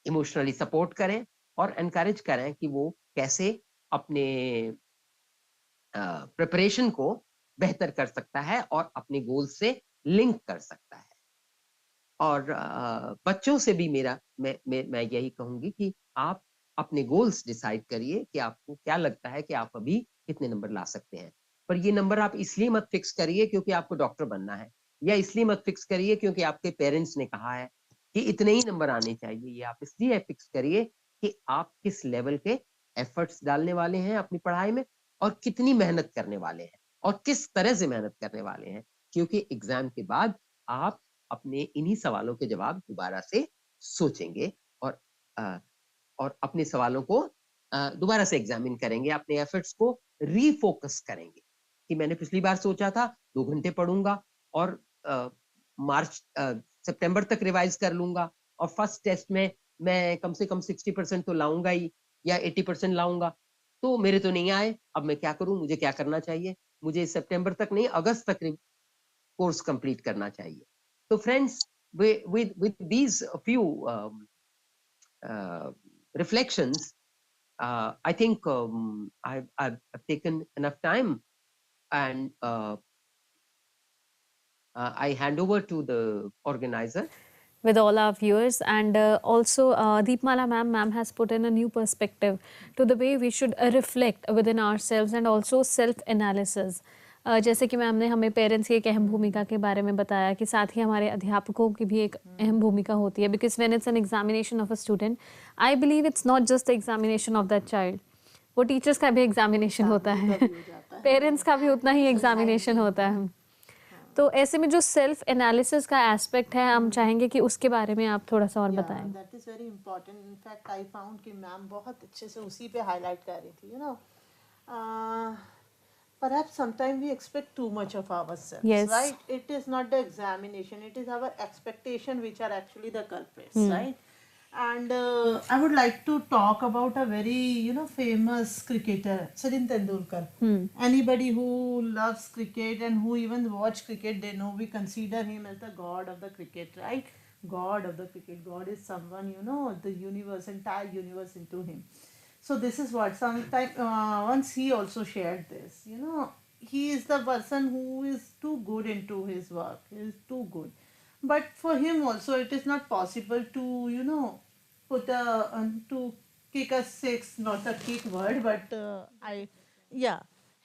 इमोशनली सपोर्ट करें और एनकरेज करें कि वो कैसे अपने प्रिपरेशन को बेहतर कर सकता है और अपने गोल से लिंक कर सकता है। और बच्चों से भी मैं यही कहूंगी कि आप अपने गोल्स डिसाइड करिए कि आपको क्या लगता है कि आप अभी कितने नंबर ला सकते हैं। पर ये नंबर आप इसलिए मत फिक्स करिए क्योंकि आपको डॉक्टर बनना है, या इसलिए मत फिक्स करिए क्योंकि आपके पेरेंट्स ने कहा है कि इतने ही नंबर आने चाहिए। ये आप इसलिए फिक्स करिए कि आप किस लेवल के एफर्ट्स डालने वाले हैं अपनी पढ़ाई में और कितनी मेहनत करने वाले हैं और किस तरह से मेहनत करने वाले हैं। क्योंकि एग्जाम के बाद आप अपने इन्हीं सवालों के जवाब दोबारा से सोचेंगे और अपने सवालों को दोबारा से एग्जामिन करेंगे, अपने एफर्ट्स को रीफोकस करेंगे कि मैंने पिछली बार सोचा था 2 घंटे पढ़ूंगा और सितंबर तक रिवाइज कर लूंगा और फर्स्ट टेस्ट में मैं कम से कम 60% तो लाऊंगा ही या 80% लाऊंगा, तो मेरे तो नहीं आए। अब मैं क्या करूं? मुझे क्या करना चाहिए? मुझे सितंबर तक नहीं, अगस्त तक कोर्स कंप्लीट करना चाहिए। So friends, with these few reflections, I think I've taken enough time, and I hand over to the organizer. With all our viewers, and also Deepmala ma'am has put in a new perspective to the way we should reflect within ourselves and also self analysis. जैसे कि ma'am ने हमें parents की एक अहम भूमिका के बारे में बताया कि साथ ही हमारे अध्यापकों की भी एक अहम भूमिका होती है, because when it's an examination of a student, I believe it's not just the examination of that child, वो टीचर्स का भी एग्जामिनेशन होता है, पेरेंट्स का भी उतना ही एग्जामिनेशन होता है। तो ऐसे में जो सेल्फ एनालिसिस का एस्पेक्ट है, हम चाहेंगे कि उसके बारे में आप थोड़ा सा और बताएं। That is very important. In fact I found कि मैम बहुत अच्छे से उसी पे हाईलाइट कर रही थी, you know, perhaps sometimes we expect too much of ourselves. Yes. Right? It is not the examination, it is our expectation which are actually the culprits, right? And I would like to talk about a very, you know, famous cricketer, Sachin Tendulkar. Anybody who loves cricket and who even watch cricket, they know we consider him as the god of the cricket, right? God of the cricket. God is someone, you know, the universe, entire universe into him. So this is what sometime once he also shared this, you know, he is the person who is too good into his work. He is too good, but for him also it is not possible to, you know, put to kick a six, not a kick word, but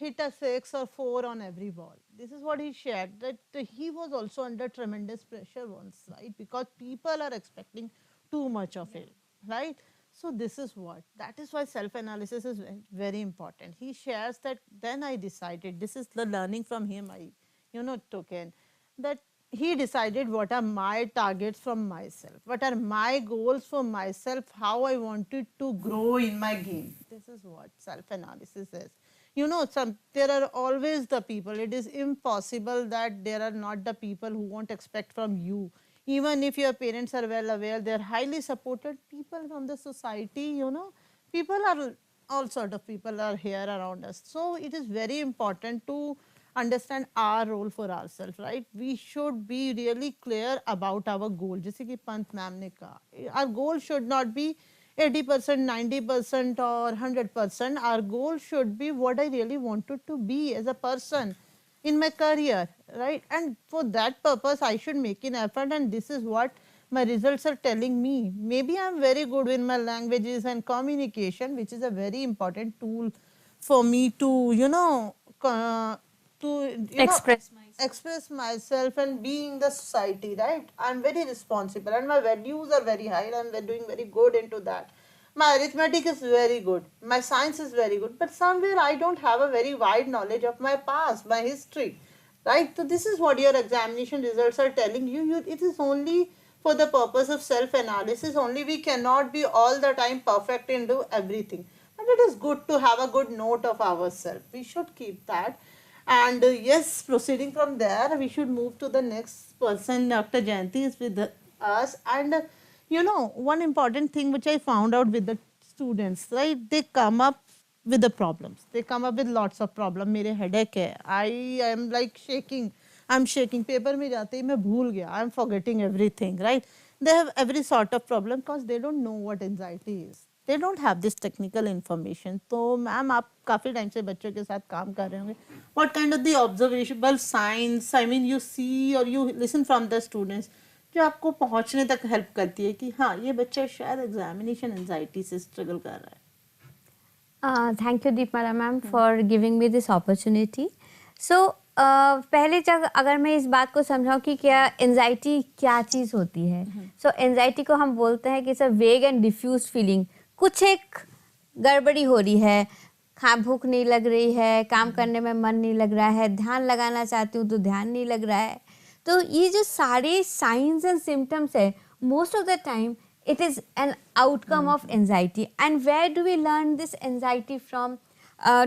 hit a 6 or 4 on every ball. This is what he shared, that he was also under tremendous pressure once, right? Because people are expecting too much of him, right? So this is that is why self-analysis is very, very important. He shares that then I decided, this is the learning from him I, you know, took in, that he decided what are my targets from myself, what are my goals for myself, how I wanted to grow in my game. This is what self-analysis is. You know, there are always the people. It is impossible that there are not the people who won't expect from you. Even if your parents are well aware, they are highly supported people from the society, you know, people are, all sort of people are here around us. So it is very important to understand our role for ourselves, right? We should be really clear about our goal. जैसे कि Pant ma'am ने कहा, our goal should not be 80%, 90% or 100%. Our goal should be what I really wanted to be as a person in my career, right? And for that purpose I should make an effort, and this is what my results are telling me. Maybe I'm very good in my languages and communication, which is a very important tool for me to, you know, express myself and be in the society, right? I'm very responsible and my values are very high, and I'm doing very good into that. My arithmetic is very good, my science is very good, but somewhere I don't have a very wide knowledge of my past, my history, right? So this is what your examination results are telling you. It is only for the purpose of self-analysis only. We cannot be all the time perfect into everything, and it is good to have a good note of ourselves. We should keep that. And yes, proceeding from there, we should move to the next person. Dr. Jayanti is with us. And one important thing which I found out with the students, right? They come up with the problems. They come up with lots of problems. मेरे headache है. I am like shaking. I'm shaking. Paper में जाते ही मैं भूल गया. I'm forgetting everything, right? They have every sort of problem because they don't know what anxiety is. They don't have this technical information. तो ma'am आप काफ़ी time से बच्चों के साथ काम कर रहे होंगे. What kind of the observable signs, I mean, you see or you listen from the students जो आपको पहुंचने तक हेल्प करती है कि हाँ ये बच्चा शायद एग्जामिनेशन एंजाइटी से स्ट्रगल कर रहा है. Thank you, Deepmala ma'am, for giving me this opportunity. So, पहले जब अगर मैं इस बात को समझाऊँ कि क्या एंजाइटी क्या चीज़ होती है. सो एंजाइटी को हम बोलते हैं कि इट्स अ वेग एंड डिफ्यूज फीलिंग. कुछ एक गड़बड़ी हो रही है, भूख नहीं लग रही है, काम करने में मन नहीं लग रहा है, ध्यान लगाना चाहती हूँ तो ध्यान नहीं लग रहा है. तो ये जो सारे साइंस एंड सिम्टम्स है, most of the time it is an outcome of anxiety. And where do we learn this anxiety from?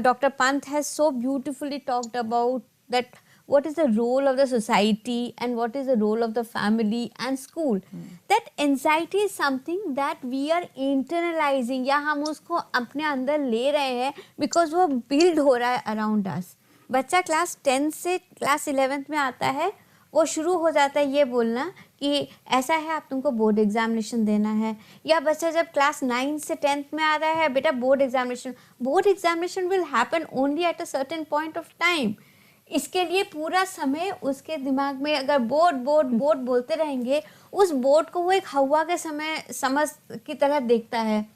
Dr. Pant has so beautifully talked about that what is the role of the society and what is the role of the family and school. That anxiety is something that we are internalizing, या हम उसको अपने अंदर ले रहे हैं because वो build हो रहा है around us. बच्चा क्लास 10 से क्लास 11th में आता है, वो शुरू हो जाता है ये बोलना कि ऐसा है आप तुमको बोर्ड एग्जामिनेशन देना है. या बच्चा जब क्लास 9 से 10th में आ रहा है, बेटा board examination will happen only at a certain point of time. इसके लिए पूरा समय उसके दिमाग में अगर बोर्ड बोर्ड बोर्ड बोलते रहेंगे, उस बोर्ड को वो एक हवा के समय समझ की तरह देखता है,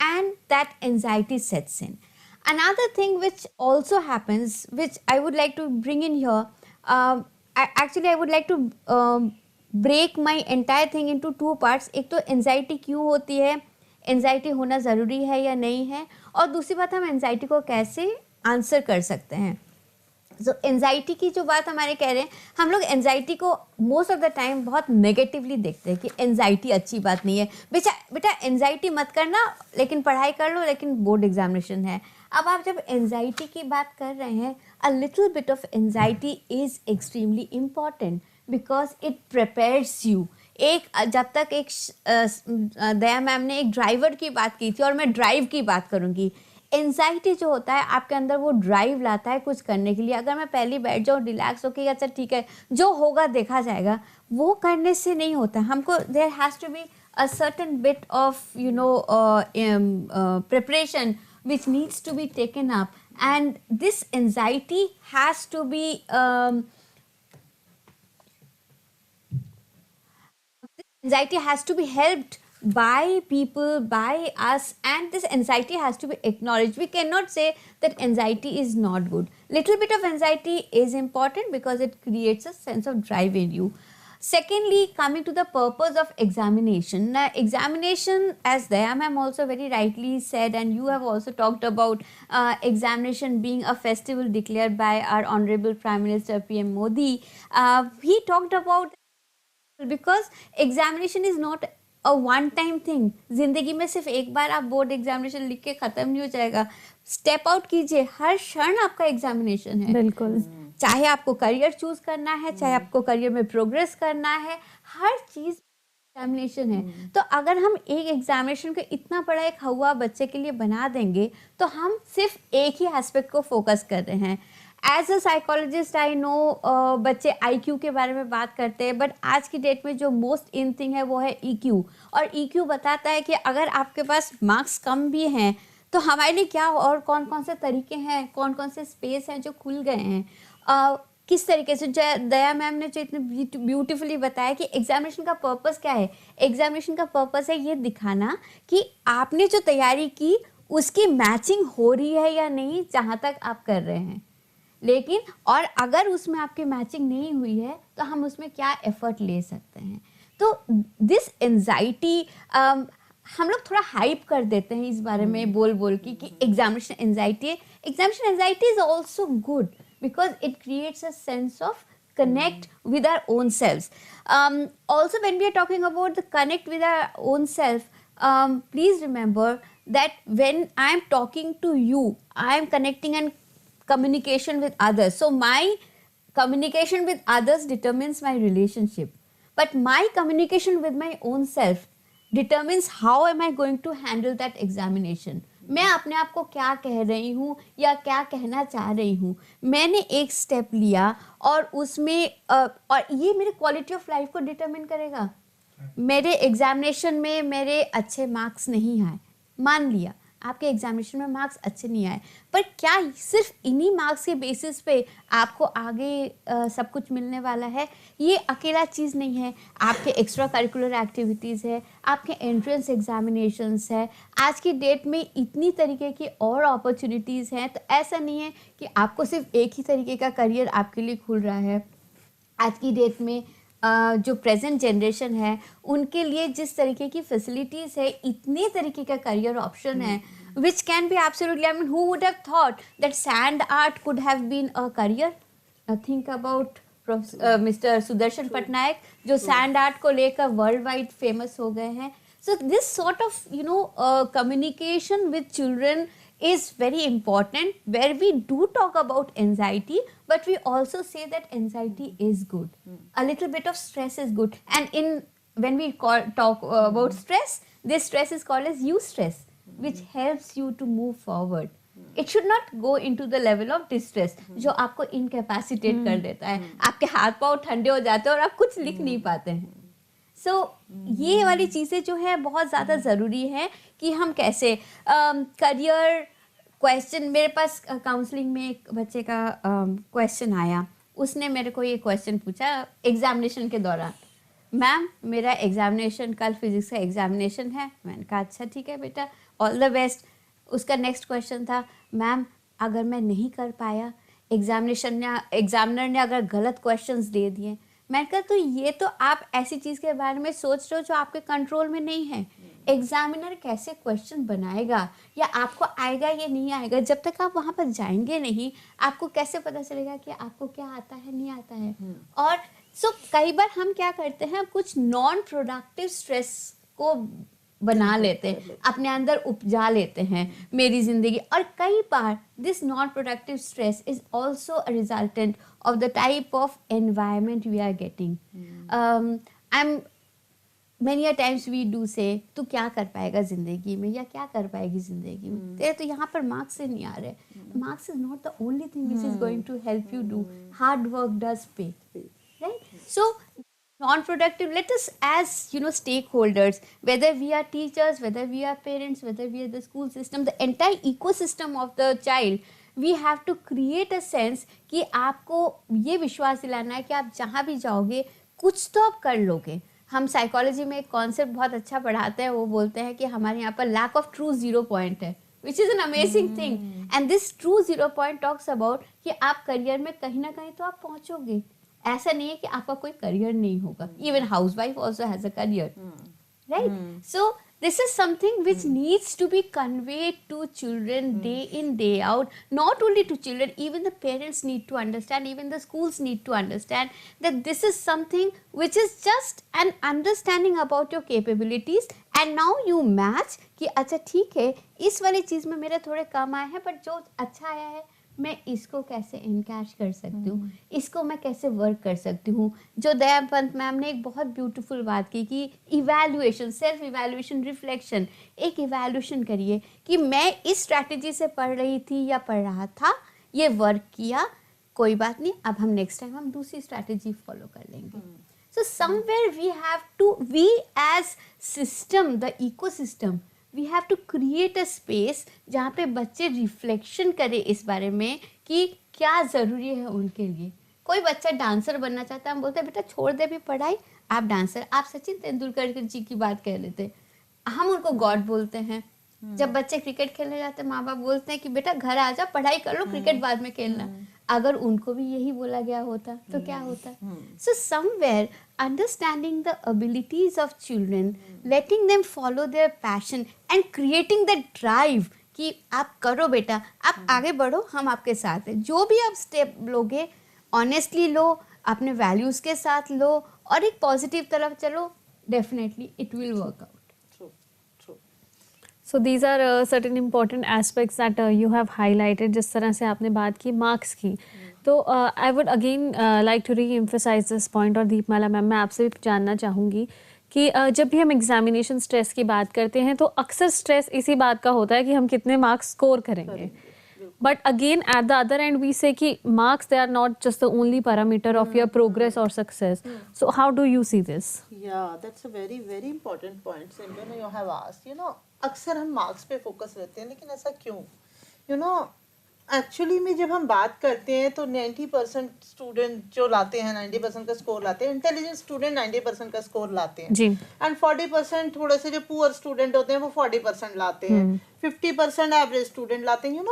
and that anxiety sets in. Another thing which also happens, which I would like to bring in here, I would like to break my entire thing into two parts. एक तो एंजाइटी क्यों होती है, एंजाइटी होना ज़रूरी है या नहीं है, और दूसरी बात हम एंजाइटी को कैसे आंसर कर सकते हैं. सो एंजाइटी की जो बात हमारे कह रहे हैं, हम लोग एंजाइटी को मोस्ट ऑफ द टाइम बहुत नेगेटिवली देखते हैं कि एंजाइटी अच्छी बात नहीं है. बेटा एंजाइटी मत करना, लेकिन पढ़ाई कर लो, लेकिन बोर्ड एग्जामिनेशन है. अब आप जब एंजाइटी की बात कर रहे हैं, a little bit of anxiety is extremely important because it prepares you. जब तक एक दया मैम ने एक ड्राइवर की बात की थी और मैं ड्राइव की बात करूँगी. एंजाइटी जो होता है आपके अंदर वो ड्राइव लाता है कुछ करने के लिए. अगर मैं पहले बैठ जाऊँ रिलैक्स होके, अच्छा ठीक है जो होगा देखा जाएगा, वो करने से नहीं होता. हमको there has to be a certain bit of preparation which needs to be taken up, and this anxiety has to be helped by people, by us, and this anxiety has to be acknowledged. We cannot say that anxiety is not good. Little bit of anxiety is important because it creates a sense of drive in you. Secondly, coming to the purpose of examination. Now, examination, as Daya ma'am also very rightly said, and you have also talked about examination being a festival declared by our Honorable Prime Minister PM Modi. He talked about because examination is not a one time thing. जिंदगी में सिर्फ एक बार आप board examination लिख के ख़त्म नहीं हो जाएगा. स्टेप आउट कीजिए, हर क्षण आपका एग्जामिनेशन है. बिल्कुल. चाहे आपको करियर चूज करना है, चाहे आपको करियर में प्रोग्रेस करना है, हर चीज़ एग्जामिनेशन है. तो अगर हम एक एग्जामिनेशन को इतना बड़ा एक हवा बच्चे के लिए बना देंगे, तो हम सिर्फ एक ही एस्पेक्ट को फोकस कर रहे हैं. As a psychologist I know बच्चे IQ के बारे में बात करते हैं, बट आज की डेट में जो मोस्ट इन थिंग है वो है EQ. और EQ बताता है कि अगर आपके पास मार्क्स कम भी हैं तो हमारे लिए क्या और कौन कौन से तरीके हैं, कौन कौन से स्पेस हैं जो खुल गए हैं. किस तरीके से दया मैम ने जो इतने ब्यूटीफुली बताया कि एग्जामिनेशन का पर्पस क्या है. एग्जामिनेशन का पर्पस है ये दिखाना कि आपने जो तैयारी की उसकी मैचिंग हो रही है या नहीं जहाँ तक आप कर रहे हैं. लेकिन और अगर उसमें आपकी मैचिंग नहीं हुई है तो हम उसमें क्या एफर्ट ले सकते हैं. तो दिस एंजाइटी हम लोग थोड़ा हाइप कर देते हैं इस बारे में बोल कि एग्जामिनेशन एंजाइटी है. Examination anxiety is also good because it creates a sense of connect with our own selves. Also when we are talking about the connect with our own self, please remember that when I am talking to you, I am connecting and communication with others. So my communication with others determines my relationship. But my communication with my own self determines how am I going to handle that examination. मैं अपने आप को क्या कह रही हूँ या क्या कहना चाह रही हूँ. मैंने एक स्टेप लिया और उसमें और ये मेरे क्वालिटी ऑफ लाइफ को डिटरमिन करेगा. मेरे एग्जामिनेशन में मेरे अच्छे मार्क्स नहीं आए, मान लिया आपके एग्जामिनेशन में मार्क्स अच्छे नहीं आए, पर क्या सिर्फ इन्हीं मार्क्स के बेसिस पे आपको आगे सब कुछ मिलने वाला है? ये अकेला चीज़ नहीं है. आपके एक्स्ट्रा करिकुलर एक्टिविटीज़ है, आपके एंट्रेंस एग्जामिनेशंस है. आज की डेट में इतनी तरीके की और अपॉर्चुनिटीज़ हैं, तो ऐसा नहीं है कि आपको सिर्फ एक ही तरीके का करियर आपके लिए खुल रहा है. आज की डेट में जो प्रेजेंट जनरेशन है उनके लिए जिस तरीके की फैसिलिटीज़ है, इतने तरीके का करियर ऑप्शन है which can be absolutely, I mean, who would have thought that sand art could have been a career? Think about Mr. Sudarshan Patnaik जो sand art को लेकर world wide famous हो गए हैं. So this sort of communication with children is very important, where we do talk about anxiety, but we also say that anxiety is good. A little bit of stress is good. And when we talk about stress, this stress is called as eustress, which helps you to move forward. It should not go into the level of distress, जो आपको incapacitate कर देता है. आपके हाथ पाँव ठंडे हो जाते हैं और आप कुछ लिख नहीं पाते हैं. सो ये वाली चीज़ें जो है बहुत ज़्यादा ज़रूरी है कि हम कैसे करियर क्वेश्चन. मेरे पास काउंसलिंग में एक बच्चे का क्वेश्चन आया. उसने मेरे को ये क्वेश्चन पूछा एग्जामिनेशन के दौरान, मैम मेरा एग्जामिनेशन कल फिजिक्स का एग्जामिनेशन है. मैंने कहा अच्छा ठीक है बेटा, ऑल द बेस्ट. उसका नेक्स्ट क्वेश्चन था, मैम अगर मैं नहीं कर पाया, एग्जामिनर ने अगर गलत क्वेश्चंस दे दिए. मैंने कहा तो ये तो आप ऐसी चीज़ के बारे में सोच रहे हो जो आपके कंट्रोल में नहीं है. एग्जामिनर कैसे क्वेश्चन बनाएगा या आपको आएगा या नहीं आएगा, जब तक आप वहाँ पर जाएंगे नहीं, आपको कैसे पता चलेगा कि आपको क्या आता है नहीं आता है. और कई बार हम क्या करते हैं, कुछ नॉन प्रोडक्टिव स्ट्रेस को बना लेते हैं, अपने अंदर उपजा लेते हैं मेरी ज़िंदगी. और कई बार this non productive stress is also a resultant of the type of environment we are getting. many a times we do say तू क्या कर पाएगा ज़िंदगी में या क्या कर पाएगी ज़िंदगी में, तेरे तो यहाँ पर मार्क्स से नहीं आ रहे. Marks is not the only thing which is going to help you do. Hard work does pay, right? So non-productive, let us as stakeholders, whether we are teachers, whether we are parents, whether we are the school system, the entire ecosystem of the child, we have to create a sense कि आपको ये विश्वास दिलाना है कि आप जहाँ भी जाओगे कुछ तो आप कर लोगे. हम साइकोलॉजी में एक कॉन्सेप्ट बहुत अच्छा पढ़ाते हैं, वो बोलते हैं कि हमारे यहाँ पर lack of true zero point है, which is an amazing thing. And this true zero point talks about कि आप करियर में कहीं ना कहीं तो आप पहुँचोगे. ऐसा नहीं है कि आपका कोई करियर नहीं होगा. Even housewife also has a career, right? So this is something which needs to be conveyed to children day in day out. Not only to children, even the parents need to understand, even the schools need to understand that this is something which is just an understanding about your capabilities, and now you match कि अच्छा ठीक है इस वाली चीज़ में मेरे थोड़े कम आए हैं, पर जो अच्छा आया है मैं इसको कैसे इनकैश कर सकती हूँ, इसको मैं कैसे वर्क कर सकती हूँ. जो दया पंत मैम ने एक बहुत ब्यूटीफुल बात की कि इवैल्यूएशन, सेल्फ इवैल्यूएशन, रिफ्लेक्शन. एक इवैल्यूएशन करिए कि मैं इस स्ट्रैटेजी से पढ़ रही थी या पढ़ रहा था, ये वर्क किया, कोई बात नहीं, अब हम नेक्स्ट टाइम हम दूसरी स्ट्रैटेजी फॉलो कर लेंगे. So somewhere we have to, we as system, the ecosystem, we have to create a space जहाँ पे बच्चे रिफ्लेक्शन करें इस बारे में कि क्या ज़रूरी है उनके लिए. कोई बच्चा डांसर बनना चाहता है, हम बोलते हैं बेटा छोड़ दे भी पढ़ाई, आप डांसर. आप सचिन तेंदुलकर जी की बात कह लेते हैं, हम उनको गॉड बोलते हैं. जब बच्चे क्रिकेट खेलने जाते हैं, माँ बाप बोलते हैं कि बेटा घर आ जा, पढ़ाई कर लो, क्रिकेट बाद में खेलना. अगर उनको भी यही बोला गया होता तो क्या होता. So somewhere understanding the abilities of children, letting them follow their passion and creating that drive कि आप करो बेटा, आप आगे बढ़ो, हम आपके साथ हैं. जो भी आप स्टेप लोगे ऑनेस्टली लो, अपने वैल्यूज़ के साथ लो और एक पॉजिटिव तरफ चलो, definitely it will work out. So these are certain important aspects that you have highlighted. जिस तरह से आपने बात की मार्क्स की, तो I would again like to re-emphasize this point. और दीपमाला मैम, मैं आपसे भी जानना चाहूँगी कि जब भी हम एग्जामिनेशन स्ट्रेस की बात करते हैं तो अक्सर स्ट्रेस इसी बात का होता है कि हम कितने मार्क्स स्कोर करेंगे. But again, at the other end, we say कि marks, they are not just the only parameter of your progress or success. So how do you see this? Yeah, that's a very very important point. Simran, you have asked. अक्सर हम marks पे focus रहते हैं, लेकिन ऐसा क्यों? Actually में जब हम बात करते हैं तो 90% स्टूडेंट जो लाते हैं 90% का स्कोर लाते हैं, इंटेलिजेंट स्टूडेंट 90% का स्कोर लाते हैं जी. एंड 40% थोड़े से जो पुअर स्टूडेंट होते हैं वो 40% लाते हैं. 50% एवरेज स्टूडेंट लाते हैं.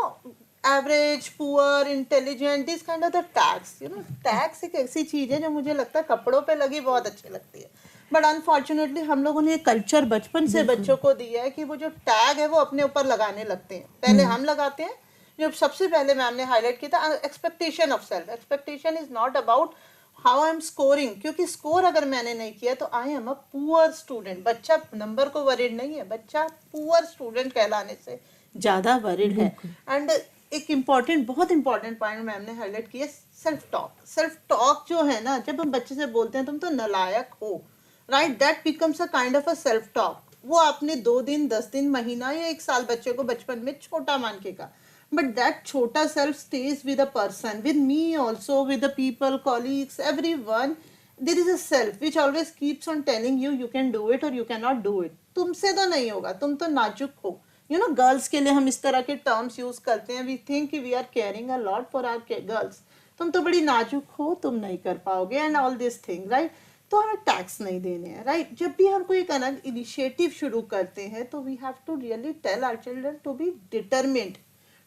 Average, poor, intelligent, this kind of the tags. Tags एक ऐसी चीज है जो मुझे लगता है कपड़ों पे लगी बहुत अच्छी लगती है, बट अनफॉर्चुनेटली हम लोगों ने कल्चर बचपन से बच्चों को दिया है कि वो जो टैग है वो अपने ऊपर लगाने लगते हैं. पहले हम लगाते हैं. जो सबसे पहले मैम ने हाईलाइट किया था, expectation of self. Expectation is not about how I am scoring, क्योंकि स्कोर अगर मैंने नहीं किया तो I am a poor student. बच्चा नंबर को वरीड नहीं है, बच्चा पुअर स्टूडेंट कहलाने से ज्यादा वरीड है. एंड एक इम्पॉर्टेंट, बहुत इंपॉर्टेंट पॉइंट मैम ने हाईलाइट किया, सेल्फ टॉक. सेल्फ टॉक जो है ना, जब हम बच्चे से बोलते हैं तुम तो नालायक हो, right, that becomes a kind of a self talk. वो आपने 2 दिन, 10 दिन, महीना या 1 साल बच्चे को बचपन में छोटा मान के कहा, but that chota self stays with a person, with me also, with the people, colleagues, everyone. There is a self which always keeps on telling you you can do it or you cannot do it. तुमसे तो नहीं होगा, तुम तो नाजुक हो. Girls के लिए हम इस तरह के टर्म्स यूज करते हैं. वी थिंक कि we are caring a lot for our girls. तुम तो बड़ी नाजुक हो, तुम नहीं कर पाओगे, and all this thing, right. तो हमें टैक्स नहीं देने हैं, राइट. जब भी हम कोई एक अलग इनिशिएटिव शुरू करते हैं तो we have to really tell our children to be determined,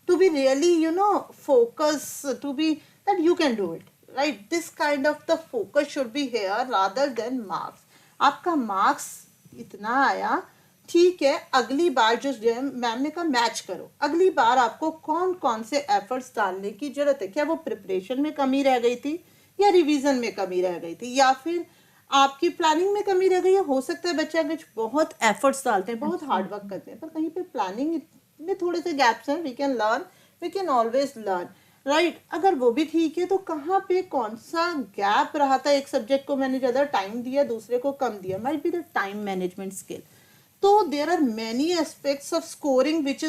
to be really focus, to be that you can do it, right. This kind of the focus should be here rather than marks. आपका marks इतना आया, ठीक है, अगली बार जो ma'am ने कहा match करो. अगली बार आपको कौन कौन से एफर्ट्स डालने की जरूरत है. क्या वो प्रिपरेशन में कमी रह गई थी, या रिवीजन में कमी रह गई थी, या फिर आपकी प्लानिंग में कमी रह गई है. हो सकता है बच्चा कुछ बहुत एफर्ट्स डालते हैं, बहुत हार्ड वर्क करते हैं, पर कहीं पे प्लानिंग में थोड़े से गैप्स हैं. We can learn, we can always learn, right. अगर वो भी ठीक है तो कहाँ पे कौन सा गैप रहा था. एक सब्जेक्ट को मैंने ज़्यादा टाइम दिया, दूसरे को कम दिया, might be the time management skill. तो there are many aspects of scoring which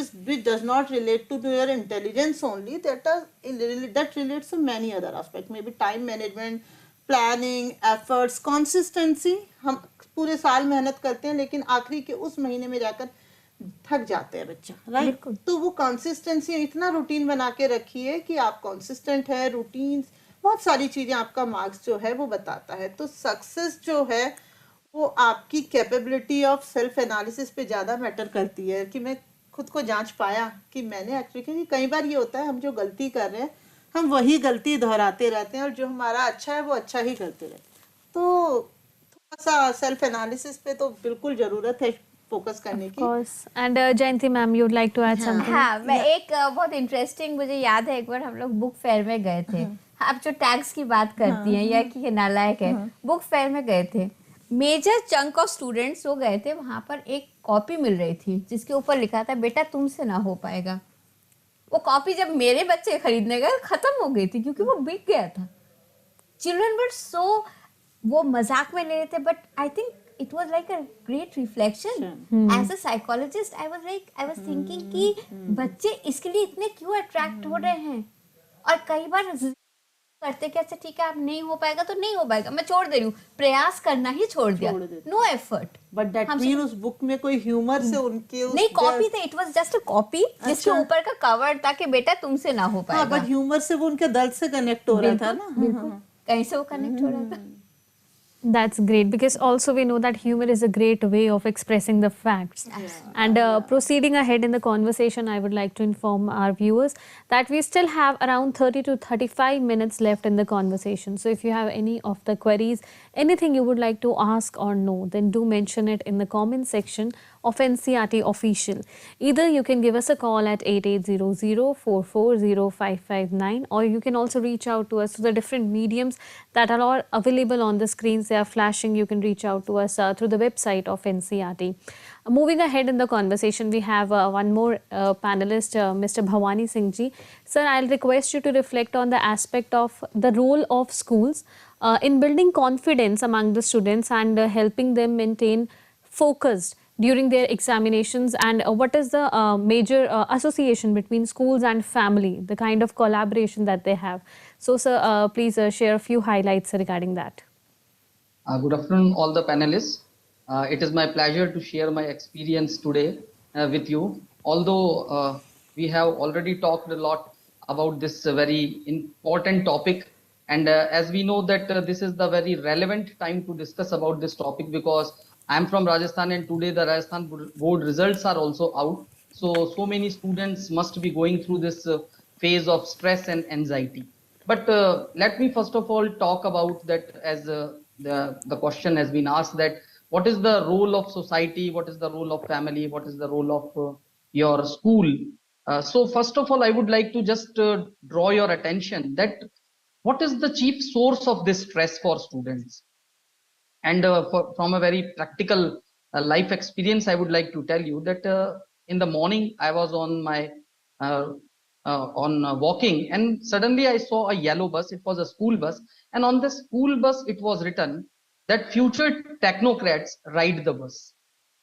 does not relate to your intelligence only, that relates to many other aspect. Maybe time management, planning, efforts, consistency. हम पूरे साल मेहनत करते हैं लेकिन आखिरी के उस महीने में जाकर थक जाते हैं बच्चा, राइट. तो वो कंसिस्टेंसी, इतना रूटीन बना के रखिए कि आप कंसिस्टेंट है. रूटीन, बहुत सारी चीजें आपका मार्क्स जो है वो बताता है. तो सक्सेस जो है वो आपकी कैपेबिलिटी ऑफ सेल्फ एनालिसिस पे ज़्यादा मैटर करती है, कि मैं खुद को जांच पाया कि मैंने एक्चुअली, क्योंकि कई बार ये होता है हम जो गलती कर रहे हैं हम वही गलती दोहराते रहते हैं, और जो हमारा अच्छा है वो अच्छा ही करते रहते हैं. तो थोड़ा सा सेल्फ एनालिसिस पे तो बिल्कुल ज़रूरत है फोकस करने की. And Jayanti ma'am, you would like to add something? हाँ, मैं एक बहुत इंटरेस्टिंग, मुझे याद है एक बार हम लोग बुक फेयर में गए थे. आप जो टैग्स की बात करती हैं या कि नालायक है, बुक फेयर में गए थे. मेजर चंक ऑफ स्टूडेंट्स वो गए थे, वहाँ पर एक कॉपी मिल रही थी जिसके ऊपर लिखा था बेटा तुमसे ना हो पाएगा. वो कॉपी जब मेरे बच्चे खरीदने गए खत्म हो गई थी क्योंकि वो बिक गया था. चिल्ड्रन वर सो, वो मजाक में ले रहे थे, but I think it was like a great reflection. As a psychologist, I was thinking कि बच्चे इसके लिए इतने क्यों अट्रैक्ट हो रहे हैं. और कई बार करते कि अच्छा ठीक है आप नहीं हो पाएगा तो नहीं हो पाएगा, मैं छोड़ दे रही हूँ, प्रयास करना ही छोड़ दिया, no effort. But that mean उस बुक में कोई ह्यूमर से उनके नहीं, कॉपी थे, it was just a copy जिसके ऊपर का कवर था कि बेटा तुमसे ना हो पाएगा. बट ह्यूमर से वो उनके दर्द से कनेक्ट हो रहा था ना. बिल्कुल, कहीं से वो कनेक्ट हो रहा था. That's great, because also we know that humor is a great way of expressing the facts. And proceeding ahead in the conversation, I would like to inform our viewers that we still have around 30 to 35 minutes left in the conversation. So if you have any of the queries, anything you would like to ask or know, then do mention it in the comment section of NCERT Official. Either you can give us a call at 8800-440-559, or you can also reach out to us through the different mediums that are all available on the screens. They are flashing. You can reach out to us through the website of NCERT. Moving ahead in the conversation, we have one more panelist, Mr. Bhavani Singh ji. Sir, I'll request you to reflect on the aspect of the role of schools in building confidence among the students and helping them maintain focus during their examinations, and what is the major association between schools and family, the kind of collaboration that they have. So, sir, please share a few highlights regarding that. Good afternoon, all the panelists. It is my pleasure to share my experience today with you. Although we have already talked a lot about this very important topic, and as we know that this is the very relevant time to discuss about this topic, because I am from Rajasthan and today the Rajasthan board results are also out. So many students must be going through this phase of stress and anxiety. But let me first of all talk about that, as the question has been asked, that what is the role of society, what is the role of family, what is the role of your school. So first of all, I would like to just draw your attention that what is the chief source of this stress for students. And from a very practical life experience, I would like to tell you that in the morning I was on my walking, and suddenly I saw a yellow bus. It was a school bus, and on the school bus it was written that future technocrats ride the bus.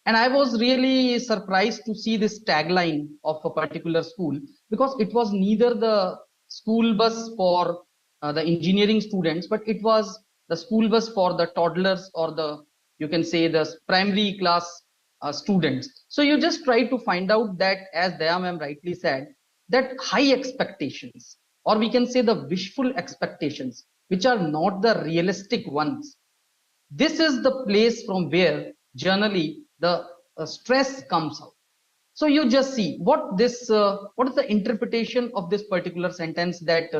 And I was really surprised to see this tagline of a particular school, because it was neither the school bus for the engineering students, but it was the school bus for the toddlers, or the, you can say, the primary class students. So you just try to find out that, as Daya ma'am rightly said, that high expectations, or we can say the wishful expectations, which are not the realistic ones, this is the place from where generally the stress comes out. So you just see what is the interpretation of this particular sentence, that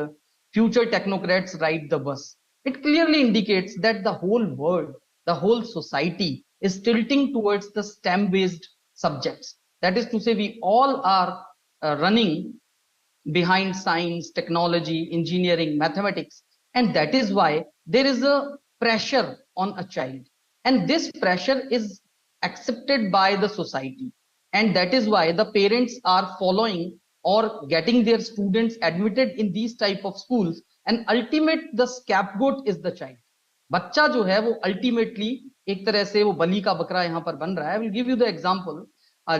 future technocrats ride the bus. It clearly indicates that the whole world, the whole society is tilting towards the STEM based subjects. That is to say, we all are running behind science, technology, engineering, mathematics, and that is why there is a pressure on a child, and this pressure is accepted by the society, and that is why the parents are following or getting their students admitted in these type of schools, and ultimate the scapegoat is the child. बच्चा जो है वो ultimately एक तरह से वो बलि का बकरा यहाँ पर बन रहा है. I will give you the example.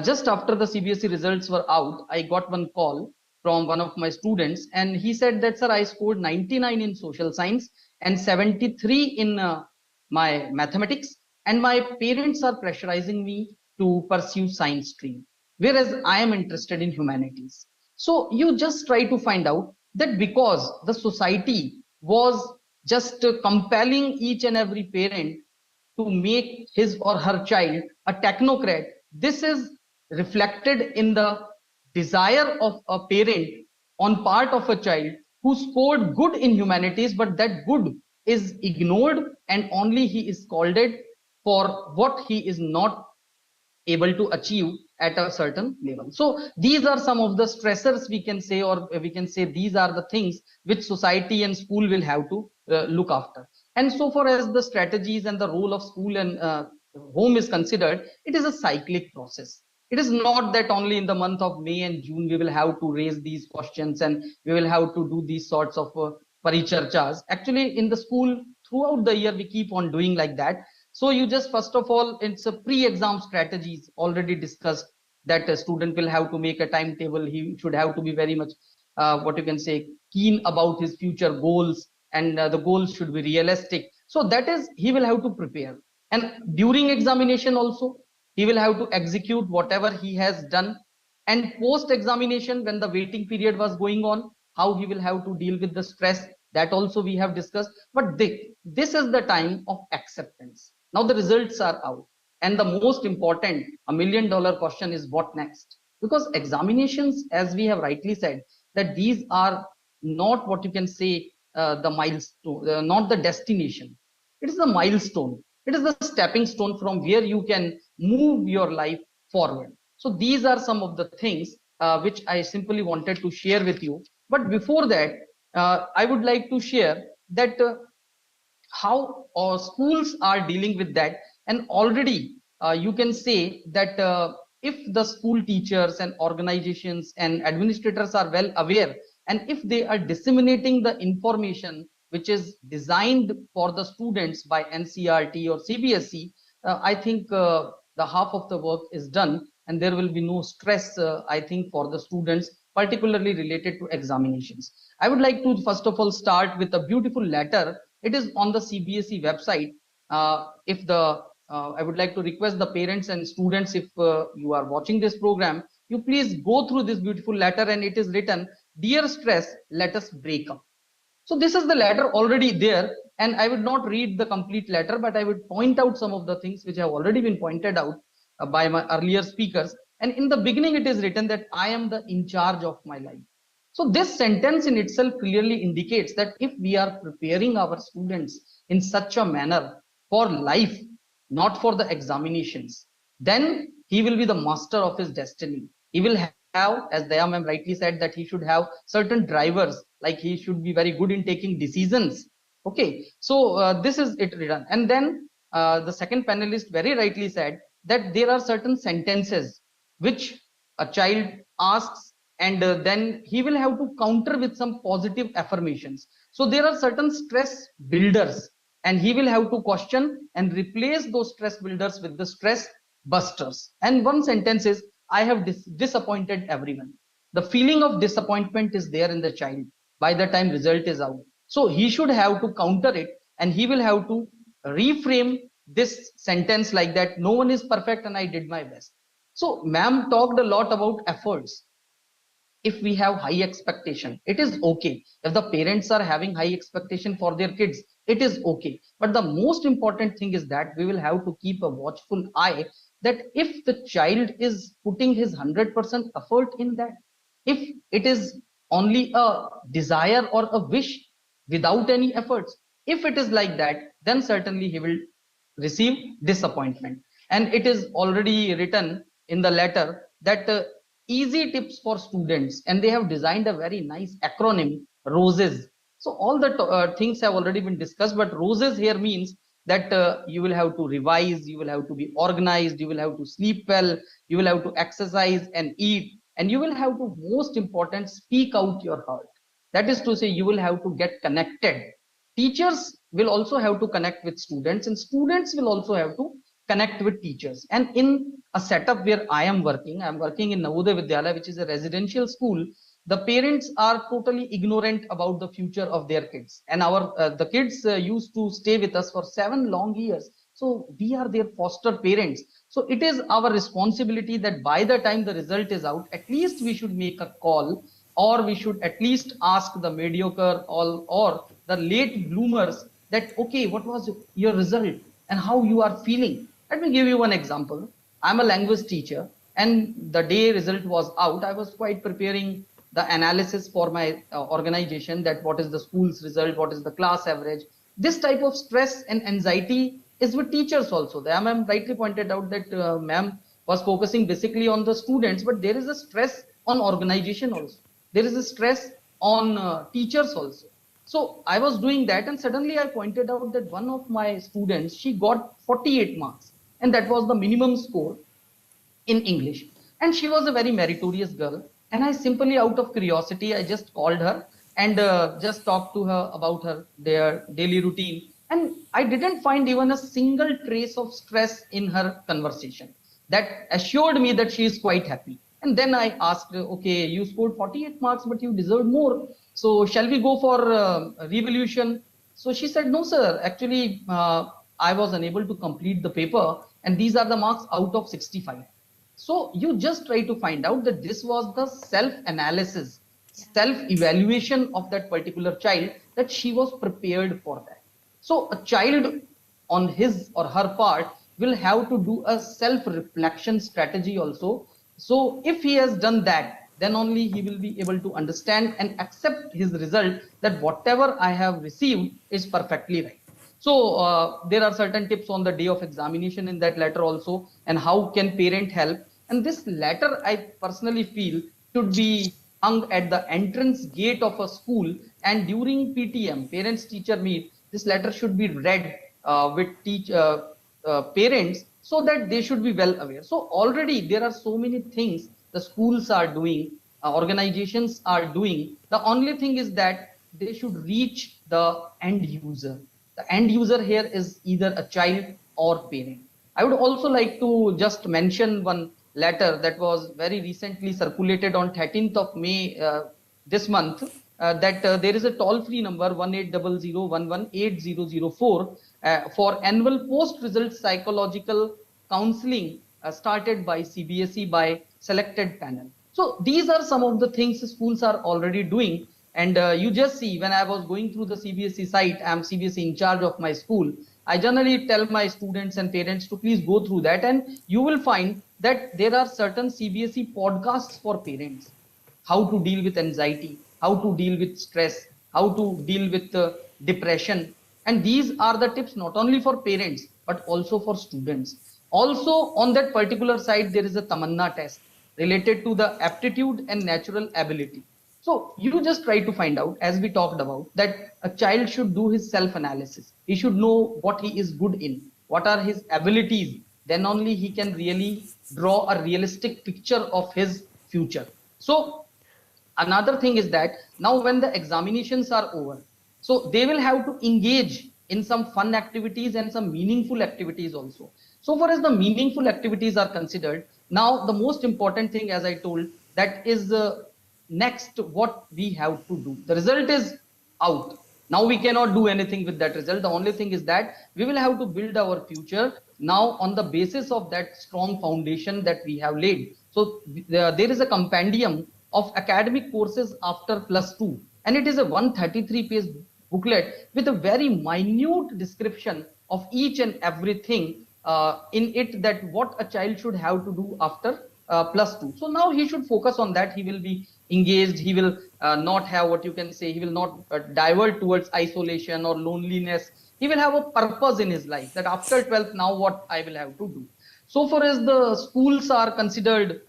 Just after the CBSE results were out, I got one call from one of my students, and he said that, sir, I scored 99 in social science and 73 in my mathematics, and my parents are pressurizing me to pursue science stream, whereas I am interested in humanities. So you just try to find out that because the society was just compelling each and every parent to make his or her child a technocrat, this is reflected in the desire of a parent on part of a child who scored good in humanities, but that good is ignored and only he is scolded for what he is not able to achieve at a certain level. So these are some of the stressors, we can say, or we can say these are the things which society and school will have to look after. And so far as the strategies and the role of school and home is considered, it is a cyclic process. It is not that only in the month of May and June we will have to raise these questions and we will have to do these sorts of Paricharchas. Actually, in the school, throughout the year, we keep on doing like that. So you just, first of all, it's a pre-exam strategies already discussed, that a student will have to make a timetable. He should have to be very much, what you can say, keen about his future goals, and the goals should be realistic. So that is, he will have to prepare. And during examination also, he will have to execute whatever he has done. And post-examination, when the waiting period was going on, how he will have to deal with the stress, that also we have discussed. But this is the time of acceptance. Now the results are out. And the most important, $1 million question is what next? Because examinations, as we have rightly said, that these are not what you can say the milestone, not the destination. It is the milestone. It is the stepping stone from where you can move your life forward. So these are some of the things which I simply wanted to share with you. But before that, I would like to share that how schools are dealing with that. And already you can say that if the school teachers and organizations and administrators are well aware, and if they are disseminating the information which is designed for the students by NCERT or CBSE, I think the half of the work is done, and there will be no stress, I think, for the students, particularly related to examinations. I would like to first of all start with a beautiful letter. It is on the CBSE website. If the I would like to request the parents and students, if you are watching this program, you please go through this beautiful letter, and it is written, "Dear stress, let us break up." So this is the letter already there, and I would not read the complete letter, but I would point out some of the things which have already been pointed out by my earlier speakers. And in the beginning, it is written that I am the in charge of my life. So this sentence in itself clearly indicates that if we are preparing our students in such a manner for life, not for the examinations, then he will be the master of his destiny. He will have, as Daya ma'am rightly said, that he should have certain drivers, like he should be very good in taking decisions. Okay, so this is it written. And then the second panelist very rightly said that there are certain sentences which a child asks, and then he will have to counter with some positive affirmations. So there are certain stress builders, and he will have to question and replace those stress builders with the stress busters. And one sentence is, I have disappointed everyone. The feeling of disappointment is there in the child by the time result is out. So he should have to counter it, and he will have to reframe this sentence like that, no one is perfect and I did my best. So ma'am talked a lot about efforts. If we have high expectation, it is okay. If the parents are having high expectation for their kids, it is okay. But the most important thing is that we will have to keep a watchful eye that if the child is putting his 100% effort in that, if it is only a desire or a wish without any efforts, if it is like that, then certainly he will receive disappointment. And it is already written in the letter that easy tips for students, and they have designed a very nice acronym, ROSES. So all the things have already been discussed, but ROSES here means that you will have to revise, you will have to be organized, you will have to sleep well, you will have to exercise and eat, and you will have to, most important, speak out your heart. That is to say, you will have to get connected. Teachers will also have to connect with students, and students will also have to connect with teachers. And in a setup where I am working in Navodaya Vidyalaya, which is a residential school. The parents are totally ignorant about the future of their kids, and the kids used to stay with us for 7 long years. So we are their foster parents. So it is our responsibility that by the time the result is out, at least we should make a call, or we should at least ask the mediocre or the late bloomers that, okay, what was your result and how you are feeling. Let me give you one example. I'm a language teacher, and the day result was out, I was quite preparing the analysis for my organization, that what is the school's result, what is the class average. This type of stress and anxiety is with teachers also. The ma'am rightly pointed out that ma'am was focusing basically on the students, but there is a stress on organization also. There is a stress on teachers also. So I was doing that, and suddenly I pointed out that one of my students, she got 48 marks, and that was the minimum score in English. And she was a very meritorious girl. And I simply, out of curiosity, I just called her and just talked to her about their daily routine. And I didn't find even a single trace of stress in her conversation. That assured me that she is quite happy. And then I asked her, okay, you scored 48 marks, but you deserve more. So shall we go for revolution? So she said, no, sir, actually, I was unable to complete the paper, and these are the marks out of 65. So you just try to find out that this was the self-analysis, self-evaluation of that particular child, that she was prepared for that. So a child on his or her part will have to do a self-reflection strategy also. So if he has done that, then only he will be able to understand and accept his result, that whatever I have received is perfectly right. So there are certain tips on the day of examination in that letter also, and how can parent help. And this letter, I personally feel, should be hung at the entrance gate of a school, and during PTM, parents teacher meet, this letter should be read with parents, so that they should be well aware. So already there are so many things the schools are doing, organizations are doing. The only thing is that they should reach the end user. The end user here is either a child or parent. I would also like to just mention one letter that was very recently circulated on 13th of May this month, that there is a toll-free number 1800118004 for annual post-result psychological counseling started by CBSE by selected panel. So these are some of the things schools are already doing. And you just see, when I was going through the CBSE site, I'm CBSE in charge of my school. I generally tell my students and parents to please go through that, and you will find that there are certain CBSE podcasts for parents. How to deal with anxiety, how to deal with stress, how to deal with depression. And these are the tips not only for parents, but also for students. Also on that particular side, there is a Tamanna test related to the aptitude and natural ability. So you just try to find out, as we talked about, that a child should do his self-analysis. He should know what he is good in, what are his abilities. Then only he can really draw a realistic picture of his future. So another thing is that now when the examinations are over, so they will have to engage in some fun activities and some meaningful activities also. So far as the meaningful activities are considered, now the most important thing, as I told, that is next what we have to do. The result is out. Now we cannot do anything with that result. The only thing is that we will have to build our future now on the basis of that strong foundation that we have laid. So there is a compendium of academic courses after +2, and it is a 133-page booklet with a very minute description of each and everything in it, that what a child should have to do after +2. So now he should focus on that. He will be engaged. He will not have, what you can say, he will not divert towards isolation or loneliness. He will have a purpose in his life, that after 12th, now what I will have to do. So far as the schools are considered,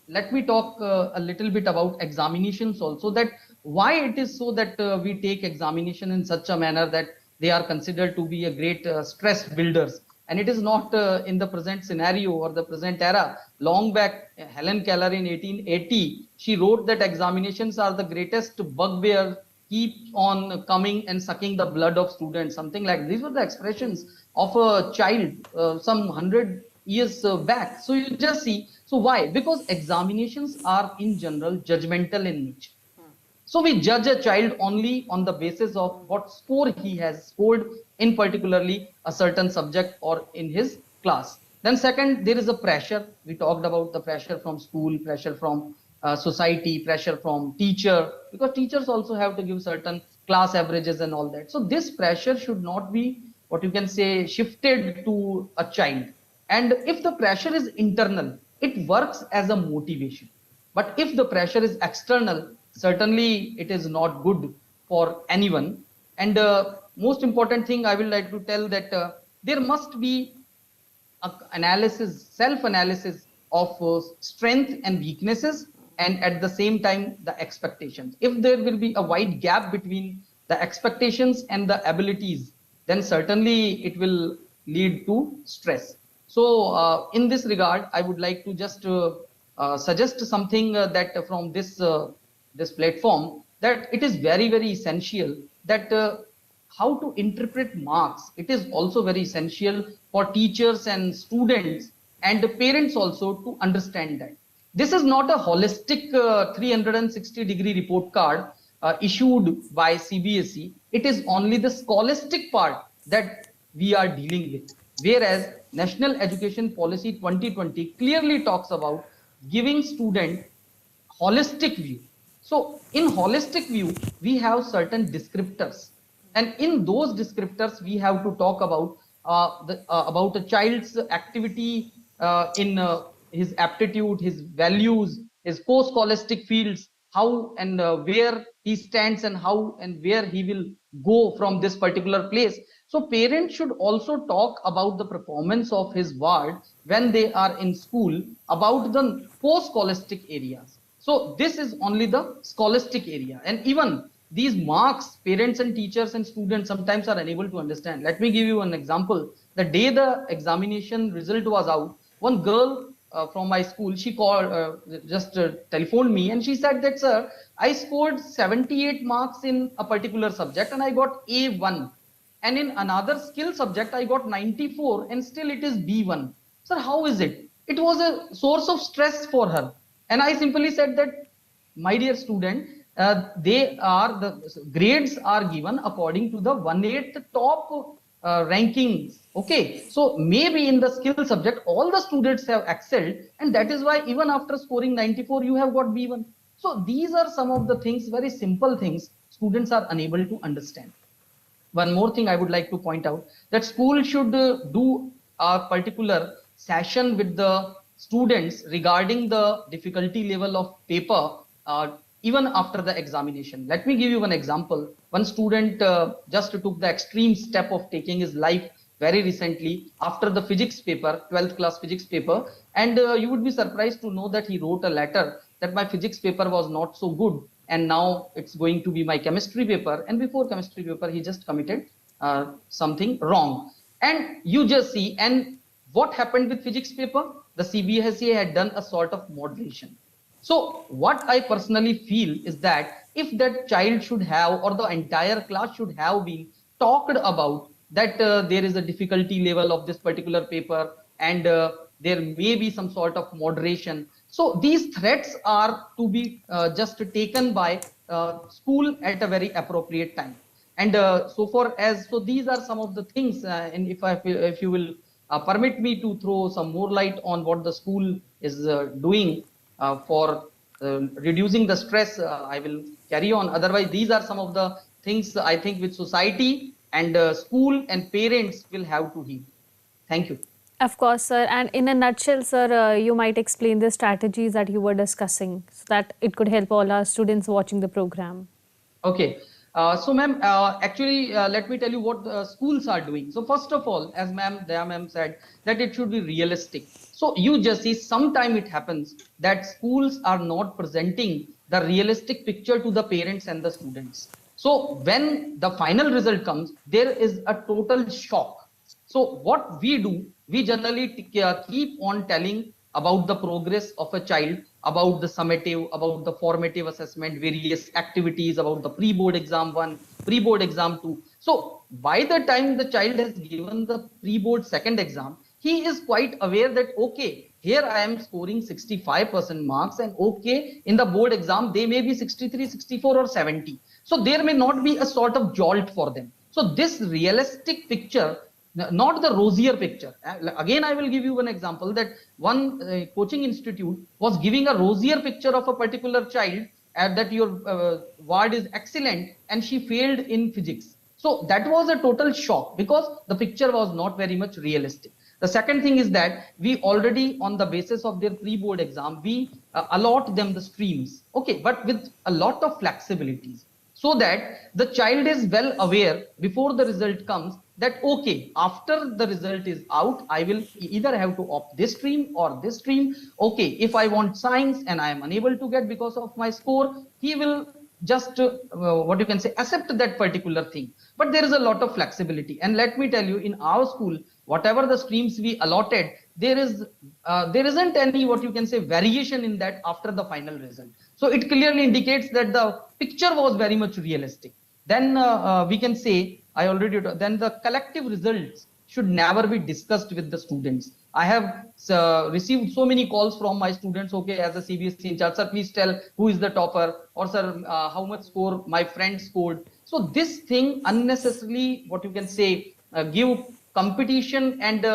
let me talk a little bit about examinations also, that why it is so that we take examination in such a manner that they are considered to be a great stress builders. And it is not in the present scenario or the present era. Long back, Helen Keller in 1880, she wrote that examinations are the greatest bugbear, keep on coming and sucking the blood of students, something like these were the expressions of a child some 100 years back. So you just see, so why? Because examinations are in general judgmental in nature. So we judge a child only on the basis of what score he has scored in particularly a certain subject or in his class. Then second, there is a pressure. We talked about the pressure from school, pressure from society, pressure from teacher, because teachers also have to give certain class averages and all that. So this pressure should not be, what you can say, shifted to a child. And if the pressure is internal, it works as a motivation. But if the pressure is external, certainly it is not good for anyone. And most important thing I would like to tell, that there must be analysis, self-analysis of strength and weaknesses, and at the same time the expectations. If there will be a wide gap between the expectations and the abilities, then certainly it will lead to stress. So in this regard, I would like to just suggest something that from this this platform, that it is very, very essential that how to interpret marks. It is also very essential for teachers and students and the parents also to understand that. This is not a holistic 360-degree report card issued by CBSE. It is only the scholastic part that we are dealing with. Whereas National Education Policy 2020 clearly talks about giving student holistic view. So in holistic view, we have certain descriptors, and in those descriptors, we have to talk about a child's activity in his aptitude, his values, his post-scholastic fields, how and where he stands, and how and where he will go from this particular place. So parents should also talk about the performance of his ward when they are in school about the post-scholastic areas. So this is only the scholastic area. And even these marks, parents and teachers and students sometimes are unable to understand. Let me give you an example. The day the examination result was out, one girl from my school, she called, telephoned me, and she said that, sir, I scored 78 marks in a particular subject and I got A1. And in another skill subject, I got 94 and still it is B1. Sir, how is it? It was a source of stress for her. And I simply said that, my dear student, the grades are given according to the 1/8 top rankings. Okay, so maybe in the skill subject all the students have excelled, and that is why even after scoring 94 you have got B1. So these are some of the things, very simple things, students are unable to understand. One more thing I would like to point out, that school should do a particular session with the students regarding the difficulty level of paper even after the examination. Let me give you one example. One student just took the extreme step of taking his life very recently after the physics paper, 12th class physics paper, and you would be surprised to know that he wrote a letter that my physics paper was not so good and now it's going to be my chemistry paper, and before chemistry paper he just committed something wrong. And you just see, and what happened with physics paper? The CBSE had done a sort of moderation. So what I personally feel is that if that child should have, or the entire class should have been talked about that there is a difficulty level of this particular paper and there may be some sort of moderation. So these threats are to be just taken by school at a very appropriate time. And so these are some of the things, and if you will permit me to throw some more light on what the school is doing for reducing the stress, I will carry on. Otherwise, these are some of the things I think which society and school and parents will have to heed. Thank you. Of course, sir. And in a nutshell, sir, you might explain the strategies that you were discussing so that it could help all our students watching the program. Okay. So, ma'am, actually, let me tell you what schools are doing. So, first of all, as Daya ma'am said, that it should be realistic. So, you just see, sometime it happens that schools are not presenting the realistic picture to the parents and the students. So, when the final result comes, there is a total shock. So, what we do, we generally keep on telling about the progress of a child, about the summative, about the formative assessment, various activities, about the pre-board exam 1, pre-board exam 2. So by the time the child has given the pre-board second exam, he is quite aware that, okay, here I am scoring 65% marks, and okay, in the board exam, they may be 63, 64 or 70. So there may not be a sort of jolt for them. So this realistic picture, not the rosier picture. Again, I will give you one example that one coaching institute was giving a rosier picture of a particular child that your ward is excellent and she failed in physics. So that was a total shock because the picture was not very much realistic. The second thing is that we already, on the basis of their pre-board exam, we allot them the streams, okay, but with a lot of flexibilities, so that the child is well aware before the result comes that, okay, after the result is out, I will either have to opt this stream or this stream. Okay, if I want science and I am unable to get because of my score, he will just what you can say, accept that particular thing. But there is a lot of flexibility, and let me tell you, in our school, whatever the streams we allotted, there isn't any, what you can say, variation in that after the final result. So it clearly indicates that the picture was very much realistic. Then we can say, then the collective results should never be discussed with the students. I have received so many calls from my students, okay, as a CBSE in charge, sir, please tell who is the topper, or sir, how much score my friend scored. So this thing unnecessarily, what you can say, give competition and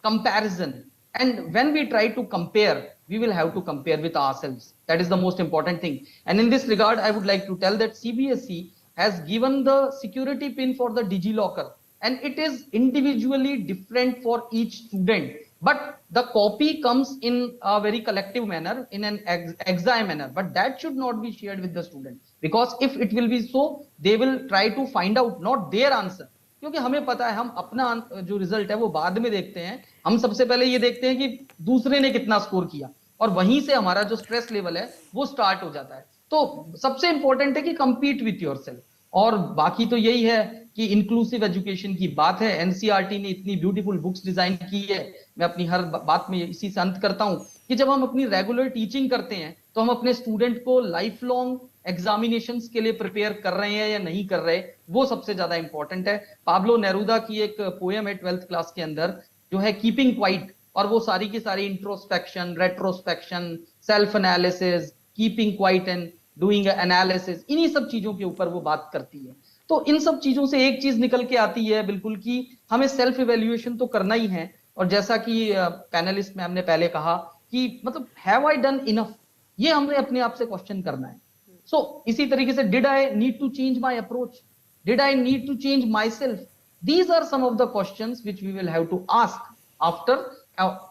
comparison. And when we try to compare, we will have to compare with ourselves. That is the most important thing. And in this regard, I would like to tell that CBSE has given the security pin for the DigiLocker, and it is individually different for each student. But the copy comes in a very collective manner, in an exam manner, but that should not be shared with the student, because if it will be so, they will try to find out not their answer. क्योंकि हमें पता है हम अपना जो result है वो बाद में देखते हैं, हम सबसे पहले ये देखते हैं कि दूसरे ने कितना स्कोर किया, और वहीं से हमारा जो स्ट्रेस लेवल है वो स्टार्ट हो जाता है। तो सबसे इंपॉर्टेंट है कि compete विथ योरसेल्फ। और बाकी तो यही है कि इंक्लूसिव एजुकेशन की बात है, एनसीईआरटी ने इतनी ब्यूटीफुल बुक्स डिजाइन की है। मैं अपनी हर बात में इसी से अंत करता हूं कि जब हम अपनी रेगुलर टीचिंग करते हैं तो हम अपने स्टूडेंट को लाइफ लॉन्ग एग्जामिनेशंस के लिए प्रिपेयर कर रहे हैं या नहीं कर रहे, वो सबसे ज्यादा इंपॉर्टेंट है। पाब्लो नेरुदा की एक पोएम है 12th क्लास के अंदर जो है कीपिंग क्वाइट, और वो सारी की सारी introspection, retrospection, self analysis, keeping quiet and doing analysis, इन्हीं सब चीजों के ऊपर वो बात करती है। तो इन सब चीजों से एक चीज निकल के आती है बिल्कुल कि हमें सेल्फ इवेल्युएशन तो करना ही है, और जैसा कि पैनलिस्ट मैम ने पहले कहा कि मतलब हैव आई डन इनफ, ये हमें अपने आप से क्वेश्चन करना है। सो इसी तरीके से did I need to change my approach, did I need to change myself, these are some of the questions which we will have to ask after.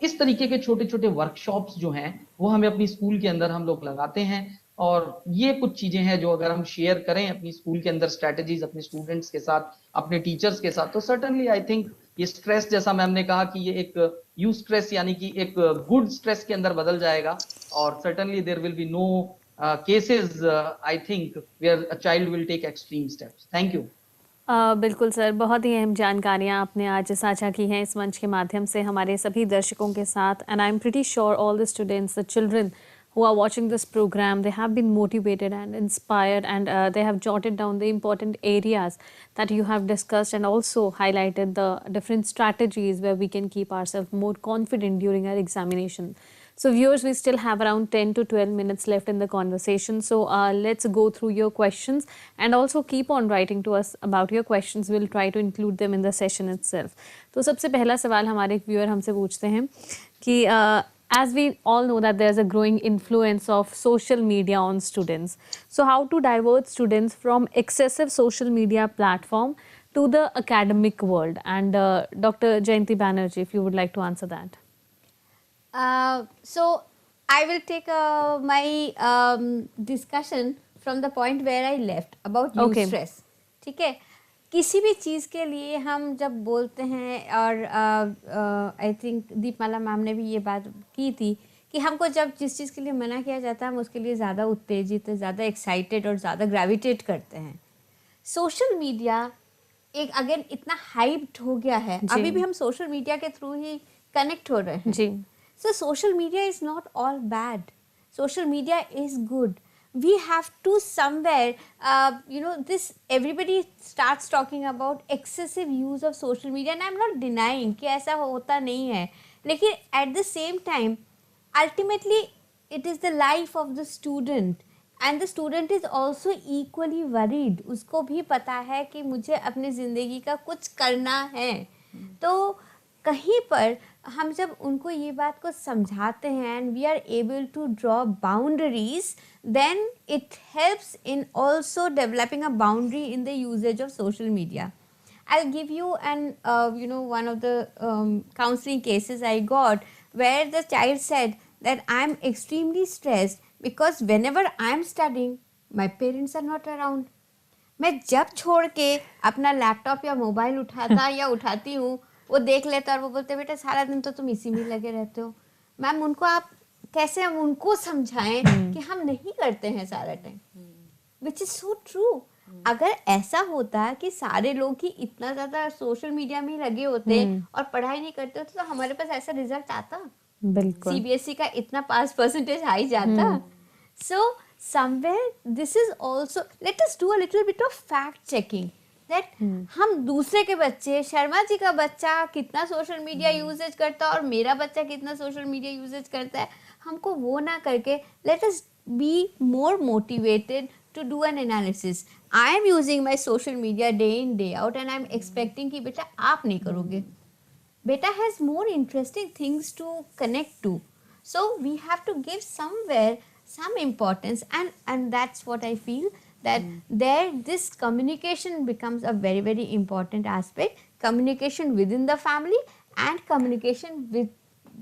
इस तरीके के छोटे छोटे वर्कशॉप्स जो हैं वो हमें अपनी स्कूल के अंदर हम लोग लगाते हैं, और ये कुछ चीजें हैं जो अगर हम शेयर करें अपनी स्कूल के अंदर स्ट्रेटजीज अपने स्टूडेंट्स के साथ, अपने टीचर्स के साथ, तो सर्टेनली आई थिंक ये स्ट्रेस, जैसा मैम ने कहा कि ये एक यू स्ट्रेस यानी कि एक गुड स्ट्रेस के अंदर बदल जाएगा, और certainly there will be no cases I think where a child will take extreme steps. Thank you. बिल्कुल सर, बहुत ही अहम जानकारियाँ आपने आज साझा की हैं इस मंच के माध्यम से हमारे सभी दर्शकों के साथ, and I am pretty sure all the students, the children who are watching this program, they have been motivated and inspired, and they have jotted down the important areas that you have discussed, and also highlighted the different strategies where we can keep ourselves more confident during our examination. So viewers, we still have around 10 to 12 minutes left in the conversation, so let's go through your questions, and also keep on writing to us about your questions. We'll try to include them in the session itself. तो सबसे पहला सवाल हमारे एक viewer हमसे पूछते हैं कि as we all know that there's a growing influence of social media on students, so how to divert students from excessive social media platform to the academic world? And Dr. Jayanti Banerjee, if you would like to answer that. So I will take my discussion from the point where I left about Okay. stress. ठीक है, किसी भी चीज़ के लिए हम जब बोलते हैं, और आई थिंक दीपमाला मैम ने भी ये बात की थी कि हमको जब जिस चीज़ के लिए मना किया जाता है हम उसके लिए ज़्यादा उत्तेजित, ज़्यादा एक्साइटेड और ज़्यादा ग्रेविटेट करते हैं। सोशल मीडिया एक अगेन इतना हाइप्ड हो गया है, अभी भी हम सोशल मीडिया के थ्रू ही कनेक्ट हो रहे हैं जी। So social media is not all bad. Social media is good. We have to somewhere, this everybody starts talking about excessive use of social media, and I'm not denying कि ऐसा होता नहीं है, लेकिन at the same time, ultimately it is the life of the student, and the student is also equally worried. उसको भी पता है कि मुझे अपनी ज़िंदगी का कुछ करना है, तो कहीं पर हम जब उनको ये बात को समझाते हैं and we are able to draw boundaries, then it helps in also developing a boundary in the usage of social media. I'll give you one of the counseling cases I got where the child said that I'm extremely stressed because whenever I'm studying, my parents are not around. मैं जब छोड़ के अपना laptop या mobile उठाता या उठाती हूँ, वो देख लेता और वो बोलते बेटा सारा दिन तो तुम इसी में लगे रहते हो। मैम उनको आप कैसे हम उनको समझाएं कि हम नहीं करते हैं सारा time, which is so true. अगर ऐसा होता कि सारे लोग ही इतना ज़्यादा सोशल मीडिया में लगे होते और पढ़ाई नहीं करते होते तो हमारे पास ऐसा रिजल्ट आता, बिल्कुल सीबीएसई का इतना पास परसेंटेज हाई जाता। सो somewhere this is also, let us do a little bit of fact checking that हम दूसरे के बच्चे, शर्मा जी का बच्चा कितना सोशल मीडिया यूजेज करता है और मेरा बच्चा कितना सोशल मीडिया यूजेज करता है, हमको वो ना करके let us be more motivated to do an analysis. I am using my social media day in day out and I am expecting कि बेटा आप नहीं करोगे, बेटा has more interesting things to connect to, so we have to give somewhere some importance, and that's what I feel that there this communication becomes a very very important aspect, communication within the family and communication with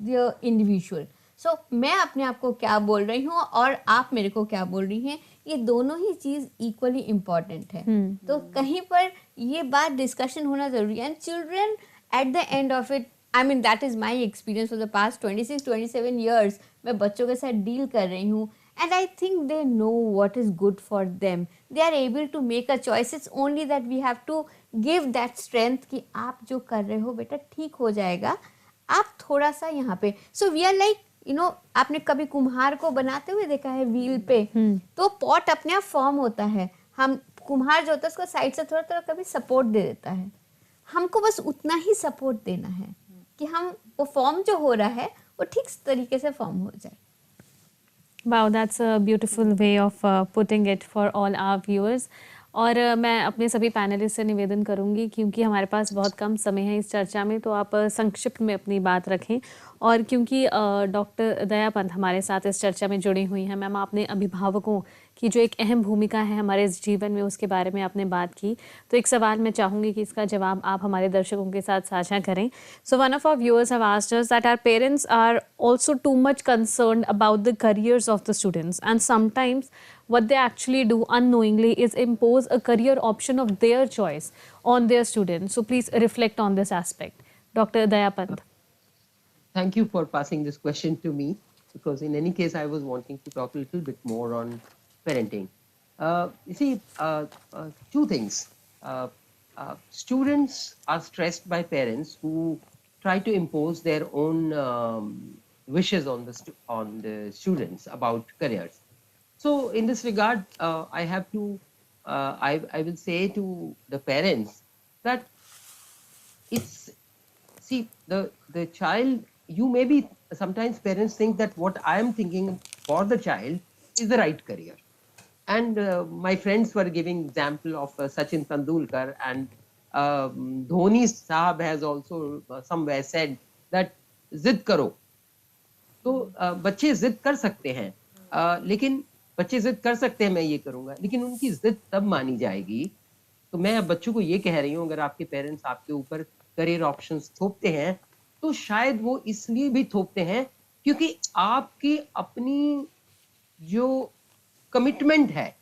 the individual. सो मैं अपने आप को क्या बोल रही हूँ और आप मेरे को क्या बोल रही हैं, ये दोनों ही चीज़ इक्वली इम्पॉर्टेंट है। तो कहीं पर ये बात डिस्कशन होना ज़रूरी है। And children at the end of it, I mean that is my experience for the past 26-27 years. मैं बच्चों के साथ डील कर रही हूँ and I think they know what is good for them. They are able to make a choice. It's only that we have to give that strength कि आप जो कर रहे हो बेटा ठीक हो जाएगा, आप थोड़ा सा यहाँ पे। So we are like, you know, आपने कभी कुम्हार को बनाते हुए देखा है व्हील पे, तो पॉट अपने आप फॉर्म होता है, हम कुम्हार जो होता है उसको साइड से थोड़ा थोड़ा कभी सपोर्ट दे देता है। हमको बस उतना ही सपोर्ट देना है कि हम वो फॉर्म जो हो रहा है वो ठीक तरीके से फॉर्म हो जाए। Wow, that's a beautiful way of putting it for all our viewers. और मैं अपने सभी पैनलिस्ट से निवेदन करूंगी, क्योंकि हमारे पास बहुत कम समय है इस चर्चा में, तो आप संक्षिप्त में अपनी बात रखें। और क्योंकि डॉक्टर दया पंत हमारे साथ इस चर्चा में जुड़ी हुई हैं, मैम आपने अभिभावकों की जो एक अहम भूमिका है हमारे इस जीवन में उसके बारे में आपने बात की, तो एक सवाल मैं चाहूँगी कि इसका जवाब आप हमारे दर्शकों के साथ साझा करें। So one of our viewers have asked us that our parents are also too much concerned about the careers of the students, and sometimes what they actually do unknowingly is impose a career option of their choice on their students. So please reflect on this aspect. Dr. Dayapant. Thank you for passing this question to me, because in any case I was wanting to talk a little bit more on parenting. You see, two things. Students are stressed by parents who try to impose their own wishes on the students about careers. So in this regard, I have to I will say to the parents that it's, see, the child, you may be, sometimes parents think that what I am thinking for the child is the right career. And my friends were giving example of Sachin Tendulkar, and Dhoni Sahab has also somewhere said that जिद करो। तो बच्चे जिद कर सकते हैं, लेकिन बच्चे जिद कर सकते हैं मैं ये करूंगा, लेकिन उनकी जिद तब मानी जाएगी। तो मैं अब बच्चों को ये कह रही हूँ, अगर आपके पेरेंट्स आपके ऊपर करियर ऑप्शंस थोपते हैं, तो शायद वो इसलिए भी थोपते हैं क्योंकि आपकी अपनी जो कमिटमेंट है,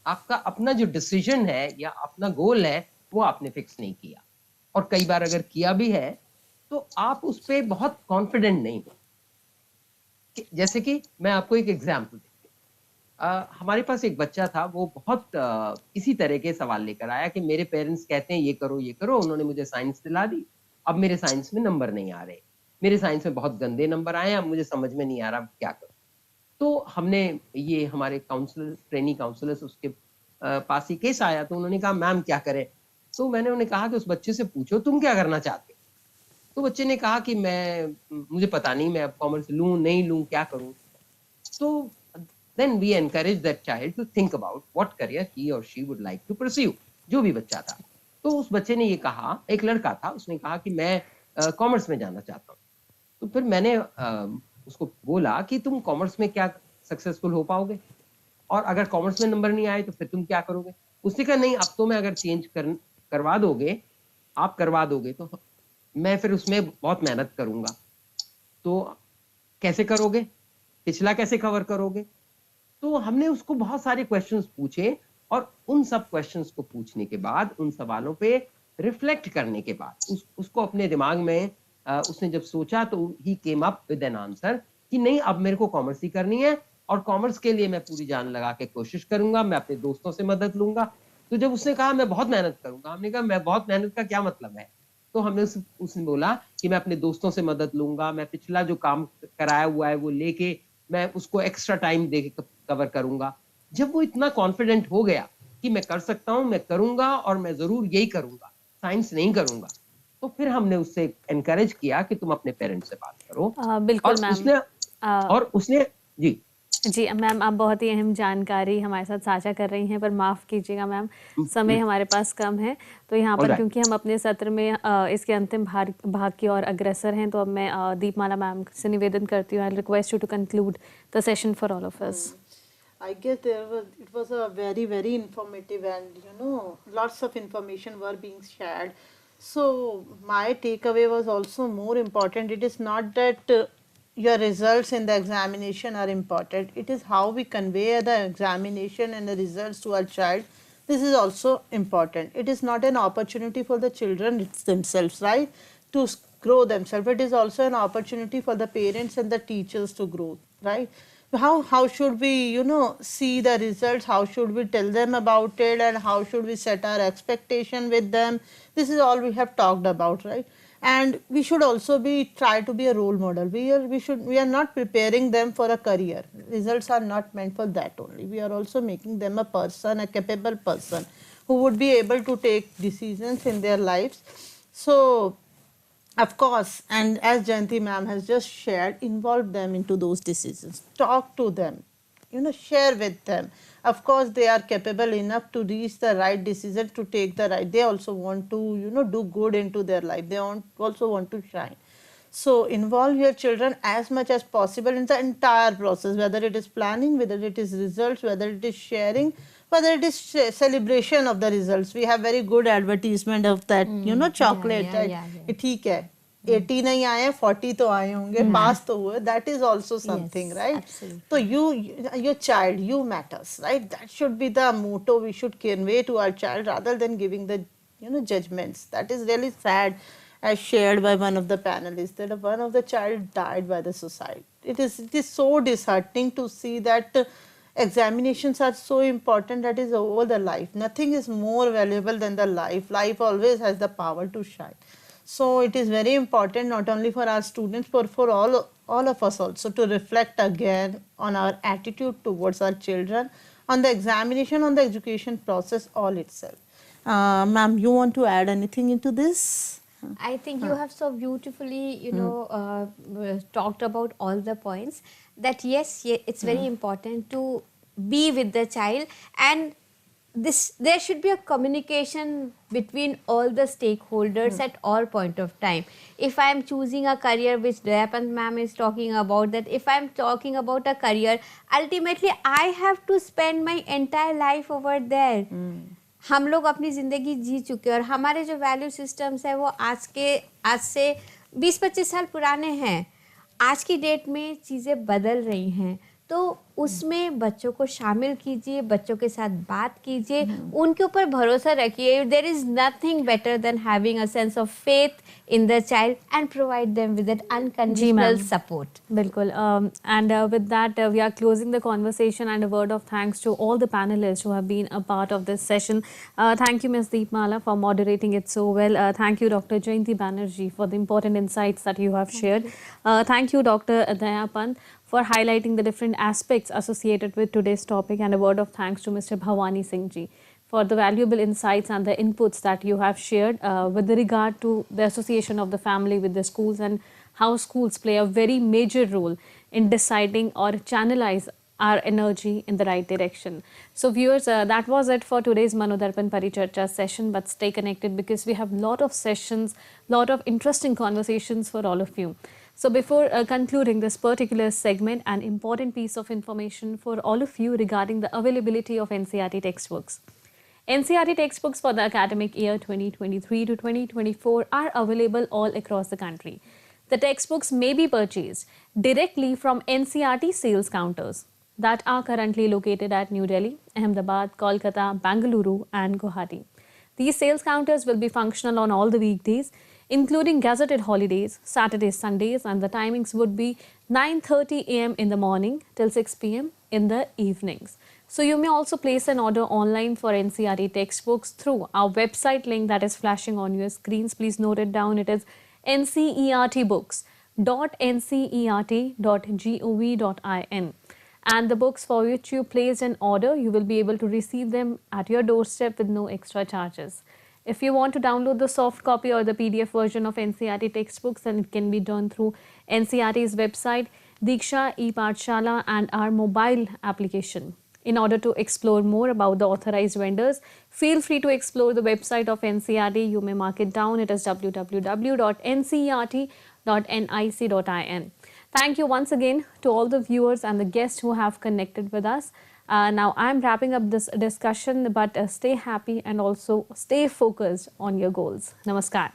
आपका अपना जो डिसीजन है या अपना गोल है, वो आपने फिक्स नहीं किया। और कई बार अगर किया भी है तो आप उस पर बहुत कॉन्फिडेंट नहीं हो। जैसे कि मैं आपको एक एग्जाम्पल देती हूँ। हमारे पास एक बच्चा था, वो बहुत इसी तरह के सवाल लेकर आया कि मेरे पेरेंट्स कहते हैं ये करो ये करो, उन्होंने मुझे साइंस दिला दी, अब मेरे साइंस में नंबर नहीं आ रहे, मेरे साइंस में बहुत गंदे नंबर आए, अब मुझे समझ में नहीं आ रहा क्या करूं। तो हमने ये हमारे काउंसलर, ट्रेनी काउंसलर्स, उसके पास ही केस आया, तो उन्होंने कहा मैम क्या करें। तो मैंने उन्हें कहा कि उस बच्चे से पूछो तुम क्या करना चाहते हो। तो बच्चे ने कहा कि मुझे पता नहीं, मैं अब कॉमर्स लूं नहीं लूं, क्या करूं। तो then we encourage that child to think about what career he or she would like to pursue, जो भी बच्चा था। तो उस बच्चे ने ये कहा, एक लड़का था, उसने कहा कि मैं कॉमर्स में जाना चाहता हूँ। तो फिर मैंने उसको बोला कि तुम कॉमर्स में क्या सक्सेसफुल हो पाओगे, और अगर कॉमर्स में नंबर नहीं आए तो फिर तुम क्या करोगे। उसने कहा नहीं, अब तो मैं अगर चेंज करवा दोगे, आप करवा दोगे, तो मैं फिर उसमें बहुत मेहनत करूंगा। तो कैसे करोगे, पिछला कैसे कवर करोगे। तो हमने उसको बहुत सारे क्वेश्चंस पूछे, और उन सब क्वेश्चंस को पूछने के बाद, उन सवालों पे रिफ्लेक्ट करने के बाद, उसको अपने दिमाग में उसने जब सोचा, तो he came up with an answer कि नहीं, अब मेरे को कॉमर्स ही करनी है, और कॉमर्स के लिए मैं पूरी जान लगा के कोशिश करूंगा, मैं अपने दोस्तों से मदद लूंगा। तो जब उसने कहा मैं बहुत मेहनत करूंगा, हमने कहा मैं बहुत मेहनत का क्या मतलब है। तो हमने उसने बोला कि मैं अपने दोस्तों से मदद लूंगा, मैं पिछला जो काम कराया हुआ है वो लेके मैं उसको एक्स्ट्रा टाइम दे के कवर करूंगा। जब वो इतना कॉन्फिडेंट हो गया कि मैं कर सकता हूं, मैं करूंगा, और मैं जरूर यही करूंगा, साइंस नहीं करूंगा, तो फिर हमने उससे एनकरेज किया कि तुम अपने पेरेंट्स से बात करो। बिल्कुल मैम। और उसने जी मैम, आप बहुत ही अहम जानकारी हमारे साथ साझा कर रही हैं, पर माफ़ कीजिएगा मैम, समय हमारे पास कम है। तो यहाँ पर क्योंकि हम अपने सत्र में इसके अंतिम भाग की ओर अग्रसर हैं, तो अब मैं दीपमाला मैम से निवेदन करती हूँ, I request you to conclude the session for all of us. I guess it was a very, very informative, and lots of information were being shared. So my takeaway was also more important. It is not that your results in the examination are important. It is how we convey the examination and the results to our child. This is also important. It is not an opportunity for the children themselves, right, to grow themselves. It is also an opportunity for the parents and the teachers to grow, right? How should we, you know, see the results? How should we tell them about it? And how should we set our expectation with them? This is all we have talked about, right? And we should also try to be a role model. We are not preparing them for a career. Results are not meant for that only. We are also making them a person, a capable person who would be able to take decisions in their lives. So of course, and as Jayanti ma'am has just shared, involve them into those decisions. Talk to them, you know, share with them. Of course, they are capable enough to reach the right decision, to take the right. They also want to, you know, do good into their life. They also want to shine. So involve your children as much as possible in the entire process, whether it is planning, whether it is results, whether it is sharing, whether it is celebration of the results. We have very good advertisement of that, you know, chocolate. ठीक है, 80 नहीं आए, 40 तो आए होंगे, pass तो हुए. That is also something, yes, right? Absolutely. So your child, you matters, right? That should be the motto we should convey to our child, rather than giving the, you know, judgments. That is really sad, as shared by one of the panelists, that one of the child died by the suicide. It is so disheartening to see that. Examinations are so important, that is over the life. Nothing is more valuable than the life. Life always has the power to shine. So it is very important, not only for our students, but for all of us also, to reflect again on our attitude towards our children, on the examination, on the education process all itself. Ma'am, you want to add anything into this? I think you have so beautifully, you know, talked about all the points, that yes, it's very important to be with the child, and there should be a communication between all the stakeholders at all point of time. If I am choosing a career, which Dayapan ma'am is talking about, that if I am talking about a career, ultimately I have to spend my entire life over there. हम लोग अपनी ज़िंदगी जी चुके हैं, और हमारे जो value systems है वो आज से 20-25 साल पुराने हैं. आज की डेट में चीज़ें बदल रही हैं, तो उसमें बच्चों को शामिल कीजिए, बच्चों के साथ बात कीजिए, उनके ऊपर भरोसा रखिए. There is nothing better than having a sense of faith in the child and provide them with that unconditional support. Bilkul. And with that, we are closing the conversation, and a word of thanks to all the panelists who have been a part of this session. Thank you, Ms. Deepmala, for moderating it so well. Thank you, Dr. Jayanti Banerjee, for the important insights that you have shared. Thank you, Dr. Dayapan, for highlighting the different aspects associated with today's topic, and a word of thanks to Mr. Bhavani Singh ji for the valuable insights and the inputs that you have shared with regard to the association of the family with the schools, and how schools play a very major role in deciding or channelize our energy in the right direction. So viewers, that was it for today's MANODARPAN Paricharcha session, but stay connected because we have lot of sessions, lot of interesting conversations for all of you. So before concluding this particular segment, an important piece of information for all of you regarding the availability of NCERT textbooks. NCERT textbooks for the academic year 2023 to 2024 are available all across the country. The textbooks may be purchased directly from NCERT sales counters that are currently located at New Delhi, Ahmedabad, Kolkata, Bangalore and Guwahati. These sales counters will be functional on all the weekdays, including gazetted holidays, Saturdays, Sundays, and the timings would be 9:30 AM in the morning till 6 PM in the evenings. So you may also place an order online for NCERT textbooks through our website link that is flashing on your screens. Please note it down. It is ncertbooks.ncert.gov.in. And the books for which you placed an order, you will be able to receive them at your doorstep with no extra charges. If you want to download the soft copy or the PDF version of NCERT textbooks, then it can be done through NCERT's website, Diksha, eParicharcha and our mobile application. In order to explore more about the authorized vendors, feel free to explore the website of NCERT. You may mark it down. It is www.ncert.nic.in. Thank you once again to all the viewers and the guests who have connected with us. Now I'm wrapping up this discussion, but stay happy and also stay focused on your goals. Namaskar.